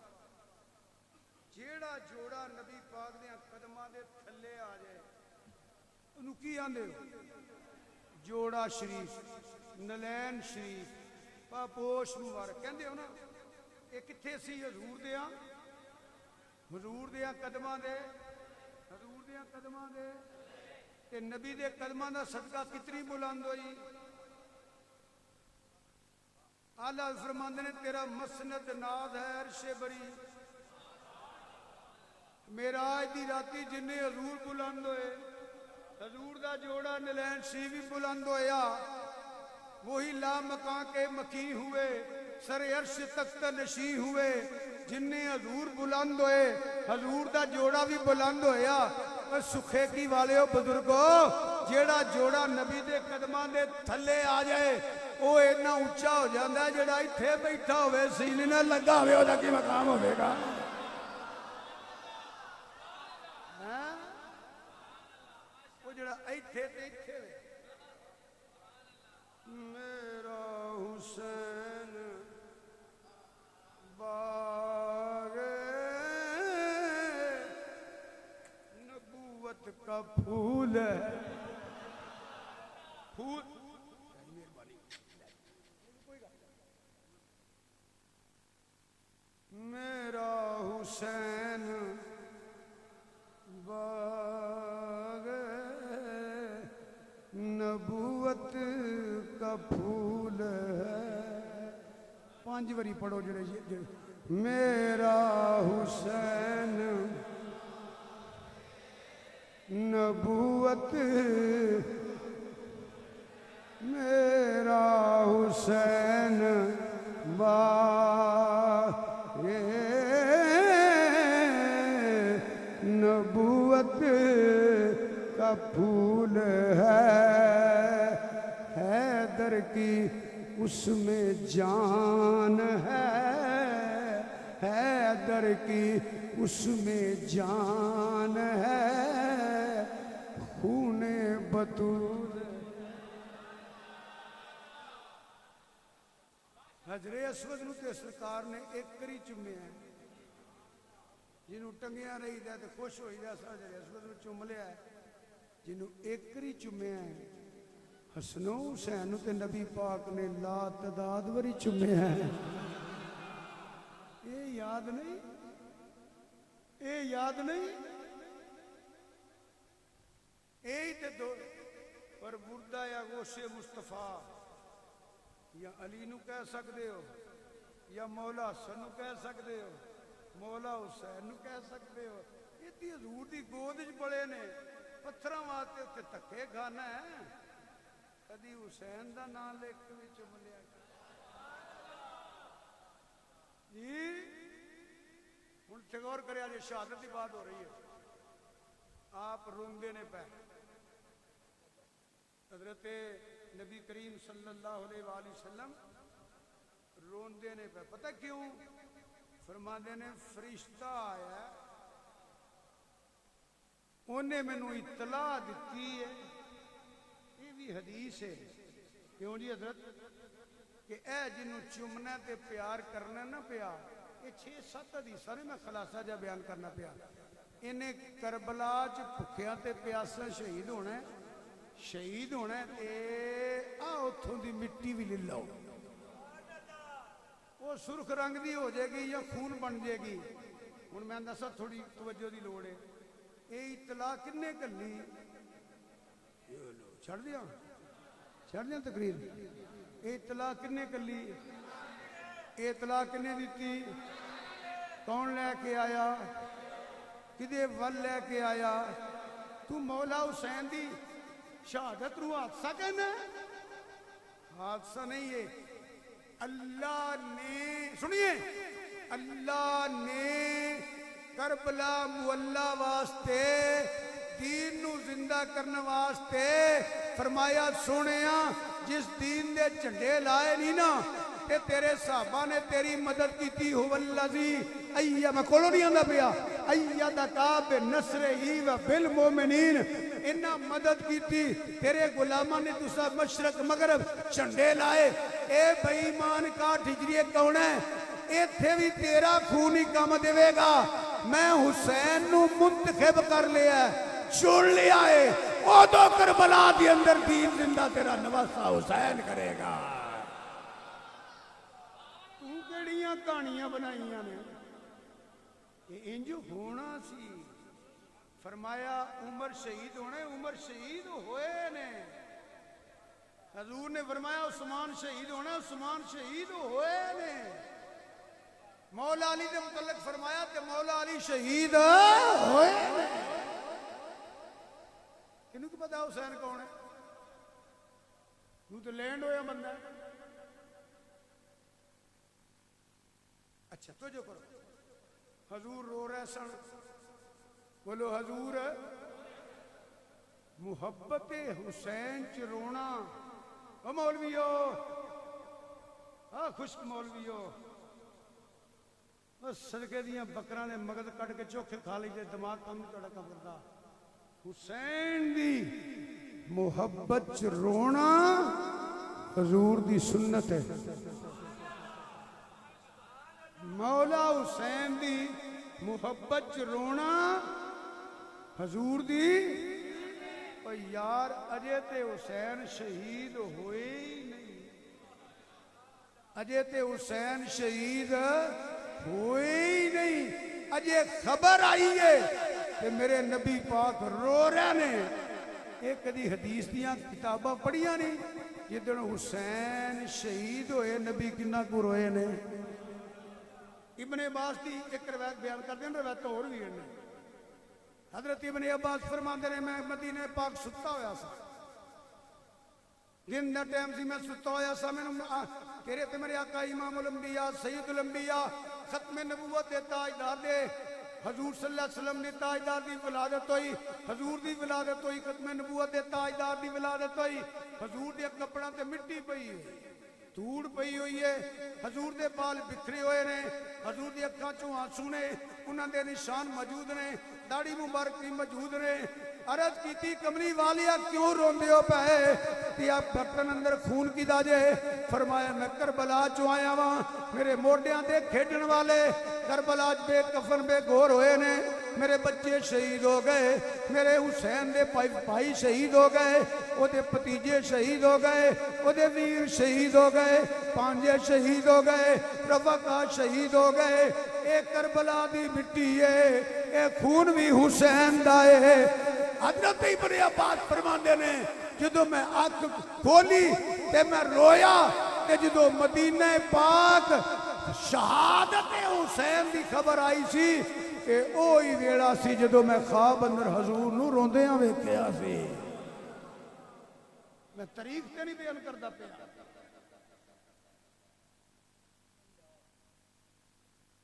جیڑا جوڑا نبی پاک دے قدماں دے تھلے آ جائے انہوں کی آندے ہو؟ جوڑا شریف، نلین شریف، پاپوش مبارک کہندے ہو نا. یہ کتھے سی؟ حضور دیاں قدماں دے، حضور دیاں قدماں دے. تے نبی دے قدماں دا صدقہ کتنی بلند ہوئی. آلہ فرماندے نے تیرا مسند ناز ہے عرش بری. معراج دی راتی جنہیں حضور بلند ہوئے، حضور دا جوڑا نلین شریف بھی بلند ہویا. وہی لا مکان کے مکی ہوئے، سر عرش تخت نشی ہوئے. جنہیں حضور بلند ہوئے حضور دا جوڑا بھی بلند ہویا. سکھے کی والے ہو بزرگو، جیڑا جوڑا نبی دے قدمان دے تھلے آ جائے وہ اتنا اونچا ہو جاندہ ہے. جیڑا اتھے بیٹھا ہوئے سینے نہ لگا ہوئے ہو جا کی مقام ہوئے گا. وہ جڑا ایتھے تے ایتھے وے. میرا حسین باغ نبوت کا پھول ہے. پھول میرا حسین باغ نبوت کا پھول ہے. 5 باری پڑھو جڑے میرا حسین نبوت، میرا حسین باغ کا پھول ہے حیدر کی اس میں جان ہے حیدر کی اس میں جان ہے خون بطول حجر اسود نو تے سرکار نے ایک کری چومیا ہے جنہوں ٹنگیاں رہی دا تے خوش ہوئی دا حجر اسود نو چوم لیا ہے جنہوں ایک کری چومیا ہے حسن و حسین تے نبی پاک نے لا تعداد وری چومیا ہے یہ یاد نہیں یہ یاد نہیں یہی تے دو پر بردہ یا غوث مصطفیٰ یا علی نو کہہ سکتے ہو یا مولا حسن نو کہہ سکتے ہو مولا حسین نو کہہ سکتے ہو یہ تی حضور دی گود وچ بڑے نے پتھراں واسطے تے تکے کھانا ہے کدی حسین دا نام لکھ کے چوم لیا جی ہن غور کریا جی شہادت کی بات ہو رہی ہے آپ روندے نے پہ حضرت نبی کریم صلی اللہ علیہ وآلہ وسلم روندے نے پہ پتہ کیوں فرماندے نے فرشتہ آیا انہیں میں نو اطلاع دیتی ہے یہ بھی حدیث ہے کیوں جی حضرت کہ اے جنہوں چمنا تے پیار کرنا نہ پیار یہ 6-7 حدیثاں نے میں خلاصہ جا بیان کرنا پیا انہیں کربلا چ بھکھیاں تے پیاسا شہید ہونا ہے شہید ہونا ہے تے اتھوں دی مٹی بھی لے لو وہ سرخ رنگ دی ہو جائے گی یا خون بن جائے گی ہن میں دسا تھوڑی توجہ دی لوڑ ہے یہ اطلاع کنے کلی چھڑ دیا تقریر یہ اطلاع کنے کلی یہ اطلاع کنے دیتی کون لے کے آیا کدے ول لے کے آیا تو مولا حسین دی شہادت رو حادثہ کہنا ہے حادثہ نہیں ہے اللہ نے سنیے اللہ نے کربلا مولا واسطے دین نو زندہ کرنے واسطے فرمایا سونیا جس دین دے جھنڈے لائے نہیں نا کہ تیرے صحابہ نے تیری مدد کی تھی ہو والذی میں کولو نہیں آندہ پیا ایدکا بنصرہی و بالمومنین انہا مدد کی تھی تیرے غلامہ نے دوسرا مشرق مغرب جھنڈے لائے اے بھائی ایمان کا ٹھجریے کون ہے اے تھے بھی تیرا خونی کام دے گا میں حسین نو منتخب کر لیا ہے چھوڑ لیا ہے او دو کربلا دی اندر دین زندہ تیرا نواسا حسین کرے گا تو کڑیاں کہانیاں بنائیاں نے انجو ہونا سی فرمایا عمر شہید ہونے عمر شہید ہوئے نے حضور نے فرمایا عثمان شہید ہونے عثمان شہید ہوئے نے مولا علی نے متعلق فرمایا کہ مولا علی شہید ہوئے نے کنوں کو پتا حسین کون ہے تو لینڈ ہویا بندہ ہے اچھا تو جو کرو حضور رو رہے سن بولو حضور محبت حسین چ رونا او مولویو خشک مولویو صدقے دیاں بکراں نے مغز کٹ کے چوکھے کھا لی جائے دماغ کم نہیں توڑا کم کرتا حسین دی محبت چ رونا حضور دی سنت ہے مولا حسین دی محبت چ رونا حضور دی اور یار اجے تے حسین شہید ہوئے ہی نہیں اجے تے حسین شہید ہوئے ہی نہیں اجے خبر آئی ہے کہ میرے نبی پاک رو رہے نے ایک کدی حدیث دیاں کتاباں پڑھیاں نہیں جدن حسین شہید ہوئے نبی کنہ کو روئے نے ابن عباس کی ایک روایت بیان کر دیں روایت اور بھی ہے حضرت ابن عباس فرماندے نے میں مدینہ پاک ستا ہویا سا دن دا ٹائم سی میں ستا ہویا سا میں تیرے تے میرے آقا امام الانبیاء سید الانبیاء ختم نبوت دے تاجدار دے حضور صلی اللہ علیہ وسلم دی تاجدار دی ولادت ہوئی، حضور دی ولادت ہوئی، ختم نبوت دے تاجدار دی ولادت ہوئی، حضور دے کپڑا تے مٹی پئی ہے، دھوڑ پئی ہوئی ہے، حضور دے بال بکھرے ہوئے نے، حضور دی اکھاں چوں آنسو نے، انہاں دے نشان موجود نے، داڑھی مبارک بھی موجود نے۔ عرض کی تھی کملی والیا کیوں روندے ہو پے تی آپ برتن اندر خون کی داجے؟ فرمایا میں کربلا چوں آیا وہاں، میرے موڈیاں دے کھیڈن والے کربلا بے کفن بے گور ہوئے نے، میرے بچے شہید ہو گئے، میرے حسین دے بھائی شہید ہو گئے، او دے پتیجے شہید ہو گئے، او دے ویر شہید ہو گئے، پانجے شہید ہو گئے، رفقا شہید ہو گئے۔ اے کربلا دی مٹی ہے، اے خون بھی حسین دا ہے۔ حضرت ابن عباس فرماندے نے جدو میں آنکھ کھولی تے میں رویا تے جدو مدینہ پاک شہادت حسین دی خبر آئی سی کہ اوہی ویڑا سی جدو میں خواب اندر حضور نو روندیاں ویکھیا سی۔ میں تاریخ تے نہیں بیان کردا پیا،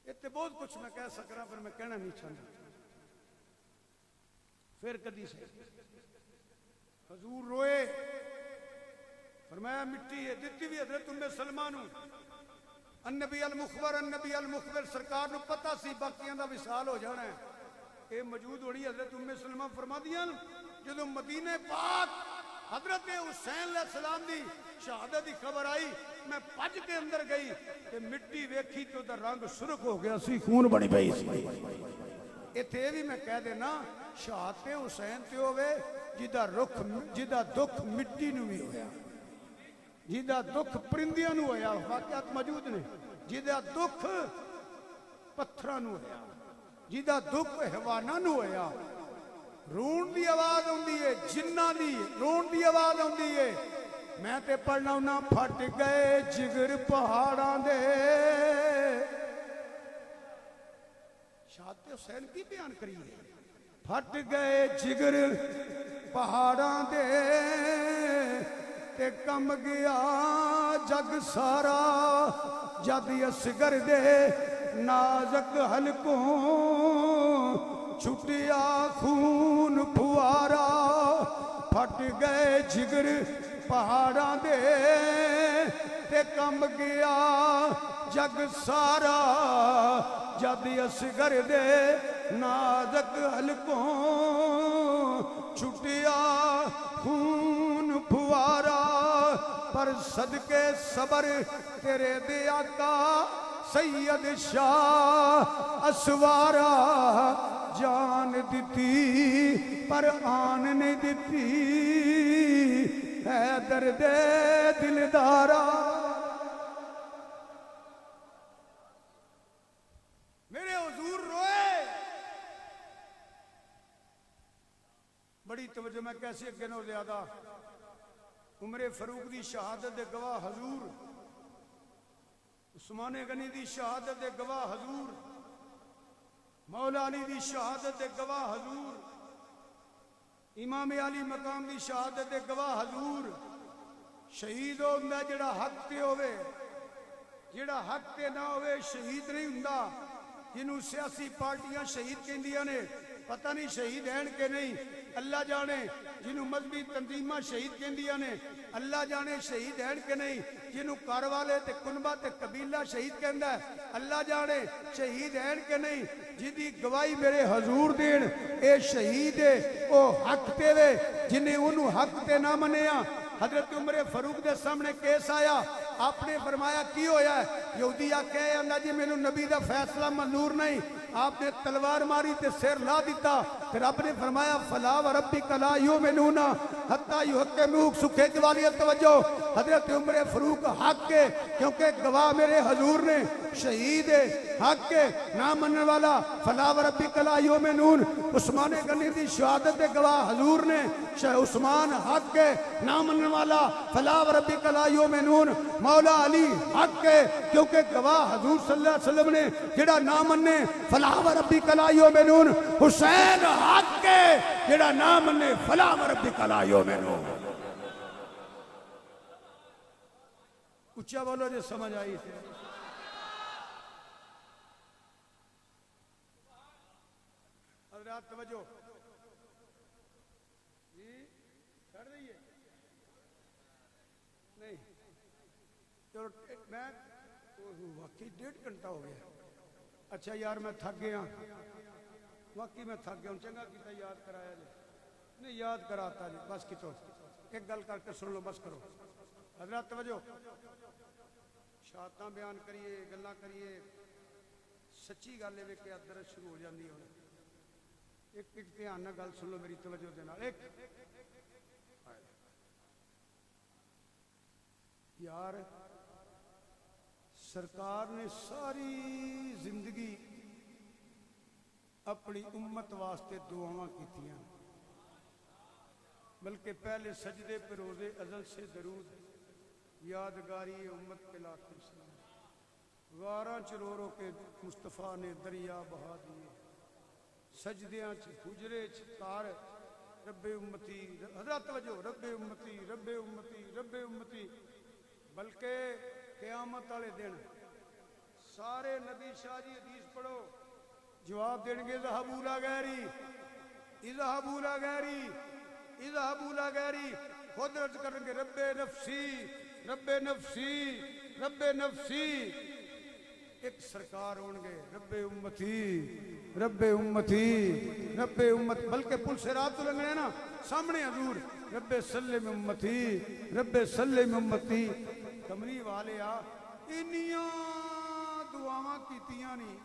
اتنے بہت کچھ میں کہہ سکرا پر میں کہنا نہیں چاہتا۔ پھر کدی سے حضور روئے، فرمایا مٹی ہے دیتی بھی حضرت ام سلمہ نو، النبی المخبر النبی المخبر سرکار نو پتہ سی باقیاں دا وصال ہو جانا ہے، اے موجود ہوڑی حضرت ام سلمہ فرما دیاں جدو مدینہ پاک حضرت حسین علیہ السلام دی شہادت دی خبر آئی، میں پج کے اندر گئی کہ مٹی ویکھی تو دا رنگ سرخ ہو گیا سی، خون بڑی پئی سی۔ اتھے بھی میں کہہ دینا شہادت حسین تے ہوئے جدا دکھ مٹی نو بھی ہویا، جدا دکھ پرندیاں نو ہویا، واقعات موجود نے، جدا دکھ پتھراں نو ہویا، جدا دکھ حیواناں نو ہویا۔ رون دی آواز ہوندی ہے، جنہ دی رون دی آواز ہوندی ہے۔ میں تے پڑھنا ہونا پھٹ گئے جگر پہاڑاں دے، شہادت حسین کی بیان کری ہے، پھٹ گئے جگر پہاڑاں دے تے کم گیا جگ سارا، جد اصغر دے نازک حلقوں چھٹیا خون پھوارا، پھٹ گئے جگر پہاڑاں دے تے کم گیا جگ سارا، جد اصغر دے نازک حلقوں چھٹیا خون پھوارا، پر صدقے صبر تیرے دے آقا سید شاہ اسوارا، جان دیتی پر آن نہیں دیتی ہے درد دلدارا۔ میرے حضور روئے، بڑی توجہ میں کیسے اگے نو زیادہ، عمر فاروق دی شہادت دے گواہ حضور، عثمان غنی دی شہادت دے گواہ حضور، مولا علی دی شہادت دے گواہ حضور، امام علی مقام دی شہادت دے گواہ حضور۔ شہید ہوندہ جڑا حق تے ہوئے، جڑا حق تے نہ ہوئے شہید نہیں ہوندہ، جنہوں سیاسی پارٹیاں شہید کہندیاں نے، پتہ نہیں شہید ہیں کہ نہیں، اللہ جانے، جنہوں مذہبی تنظیمہ شہید کہندیاں نے، اللہ جانے شہید ہیں کہ نہیں، جنہوں کاروالے تے کنبہ تے قبیلہ شہید کہندہ ہے، اللہ جانے شہید ہیں کہ نہیں، جدی گواہی میرے حضور دین اے شہید ہے، او حق تے وے، جنہیں انہوں حق تے نہ منیا۔ حضرت عمر فاروق دے سامنے کیس آیا، آپ نے فرمایا کی ہویا ہے؟ یہودی کہے اللہ جی میں نے نبی دا فیصلہ منظور نہیں، آپ نے تلوار ماری تے سیر لا دیتا، پھر آپ نے فرمایا فلا وربک لا یؤمنون حتی یحکموک، سکھے جوالیت توجہ، حضرت عمر فاروق حق کے، کیونکہ گواہ میرے حضور نے شہید ہے، حق کے نہ مننے والا فلا وربک لا یؤمنون۔ عثمان غنی دی شہادت گواہ حضور نے، عثمان حق کے نہ مننے والا فلا وربک لا یؤمنون۔ مولا علی حق کے، کیونکہ گواہ حضور صلی اللہ علیہ وسلم نے جڑا نہ مننے فلا وربک لا یؤمنون۔ حسین حق کے، جڑا نہ مننے فلا وربک لا یؤمنون۔ اچھا بولو جو سمجھ آئی تھے۔ حضرات توجہ جی چھڑ دئیے نہیں چلو میں واقعی 1.5 گھنٹہ ہو گیا اچھا یار میں تھک گیا واقعی میں تھک گیا ہوں چنگا کیتا یاد کرایا جی نہیں یاد کراتا جی بس کتو ایک گل کر کے سن لو بس کرو حضرات توجہ شہادتاں بیان کریے گلاں کریے سچی گل ہے کہ درس شروع ہو جاندی ہے ایک دھیان نال گل سن لو میری توجہ دے نال ایک یار سرکار نے ساری زندگی اپنی امت واسطے دعاواں کیتیاں بلکہ پہلے سجدے پہ روزے ازل سے درود یادگاری امت کے لاکھ سلام غاراں چ رو رو کے مصطفیٰ نے دریا بہا دیے سجدیاں چ حجرے چ تار رب امتی حضرت توجہ رب امتی رب امتی رب امتی بلکہ قیامت والے دن سارے نبی شاہ جی حدیث پڑھو جواب دیں گے ذهبوا لا غیری اذهبوا لا غیری اذهبوا لا غیری خود عرض کریں گے رب نفسی رب نفسی رب نفسی ایک سرکار ہون گے رب امتی رب امتی رب امت بلکہ پل صراط تو لنگنے نا سامنے حضور رب سلم امتی رب سلم امتی کمری والے آ انیاں دعاواں کیتیاں نہیں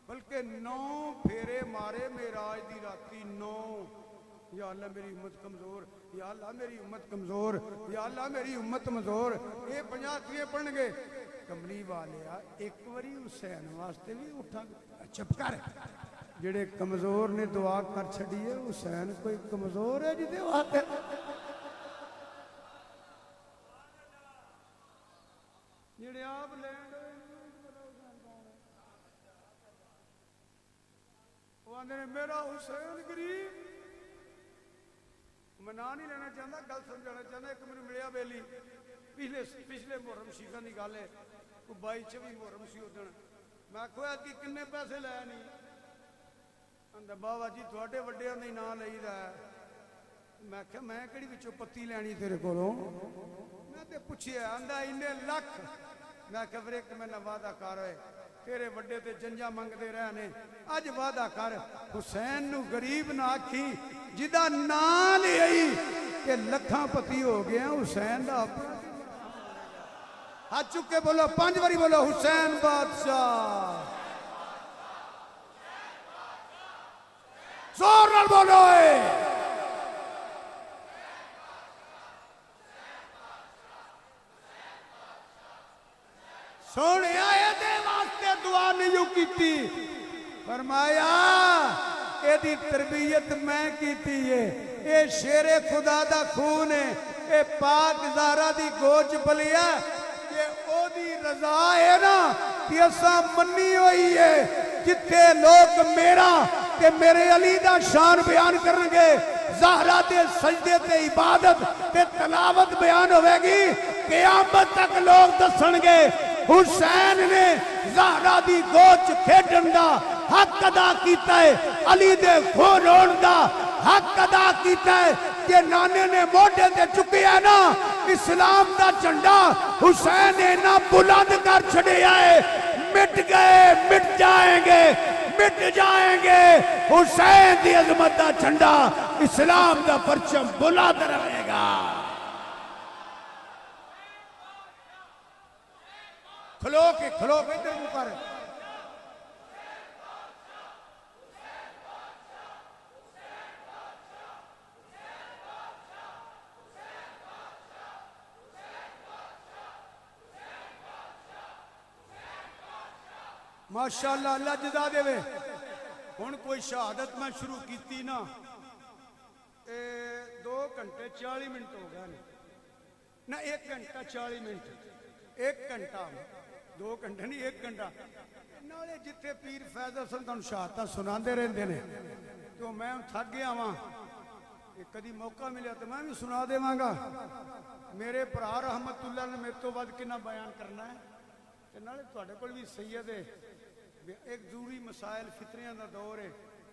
بلکہ 9 پھیرے مارے معراج دی راتی 9 یا اللہ میری امت کمزور یا اللہ میری امت کمزور یا اللہ میری امت کمزور یہ 50 پڑھن گے کملی والے آ ایک واری حسین واسطے بھی اٹھا چپ کر جڑے کمزور نے دعا کر چھڑی ہے حسین کوئی کمزور ہے جدے واسطے جڑے آپ لینڈ وہ آندے نے میرا حسین غریب میں نام نہیں لینا چاہتا گل سمجھانا چاہتا ایک میرے ملیا بیلی پچھلے محرم شریفاں دی گل ہے کوئی 22-24 محرم سی ادھر میں کہا کہ کنے پیسے لے نہیں آندا بابا جی تواڈے وڈیاں دا نام لئیدا ہے میں کہا میں کہڑی وچوں پتی لینی تیرے کولوں میں تے پوچھیا آندا انے لکھ میں کہا پھر ایک میں وعدہ کر ہوئے تیرے وڈے تے جنجا منگدے رہنے اج وعدہ کر حسین نو غریب نہ آکھی جدا نام لئی کہ لکھاں پتی ہو گیا حسین دا ہاتھ چک کے بولو 5 باری بولو حسین بادشاہ زور نال بولو سونے آئے دے واسطے دعا نہیں کیتی فرمایا اے دی تربیت میں کیتی ہے اے شیر خدا دا خون ہے اے پاک زہرا دی گوچ بلیا کہ او دی رضا ہے نا کہ اساں منی ہوئی ہے جتھے لوگ میرا کہ میرے علی دا شان بیان کرنگے زہرا دے سجدے تے عبادت تے تلاوت بیان ہوئے گی قیامت تک لوگ دسنگے حسین نے زہرا دی گوچ کھیڈن دا حق ادا کیتا ہے علی دے خون ہون دا حق ادا کیتا ہے کہ نانے نے موٹے دے چکے ہیں نا اسلام دا جھنڈا حسین نے نا بلند کر چھڑے آئے مٹ گئے مٹ جائیں گے مٹ جائیں گے حسین دی عظمت دا جھنڈا اسلام دا پرچم بلند رہے گا کھلو کے ادھر کو کر ماشاءاللہ اللہ جزا دے وے ہن کوئی شہادت میں شروع کیتی نا 2 گھنٹے 40 منٹ ہو گئے نا 1 گھنٹہ 40 منٹ 1 گھنٹہ 2 گھنٹے نہیں 1 گھنٹہ نالے جتھے پیر فیض حسن تانوں شہادتاں سناندے رہندے نے تو میں تھک گیا واں کدی موقع ملیا تو میں بھی سنا دیواں گا میرے بھرا رحمت اللہ نے میرے تو ود کنا بیان کرنا ہے تے نالے تواڈے کول بھی سید ہے ایک ضروری مسائل فطریاں دا دور ہے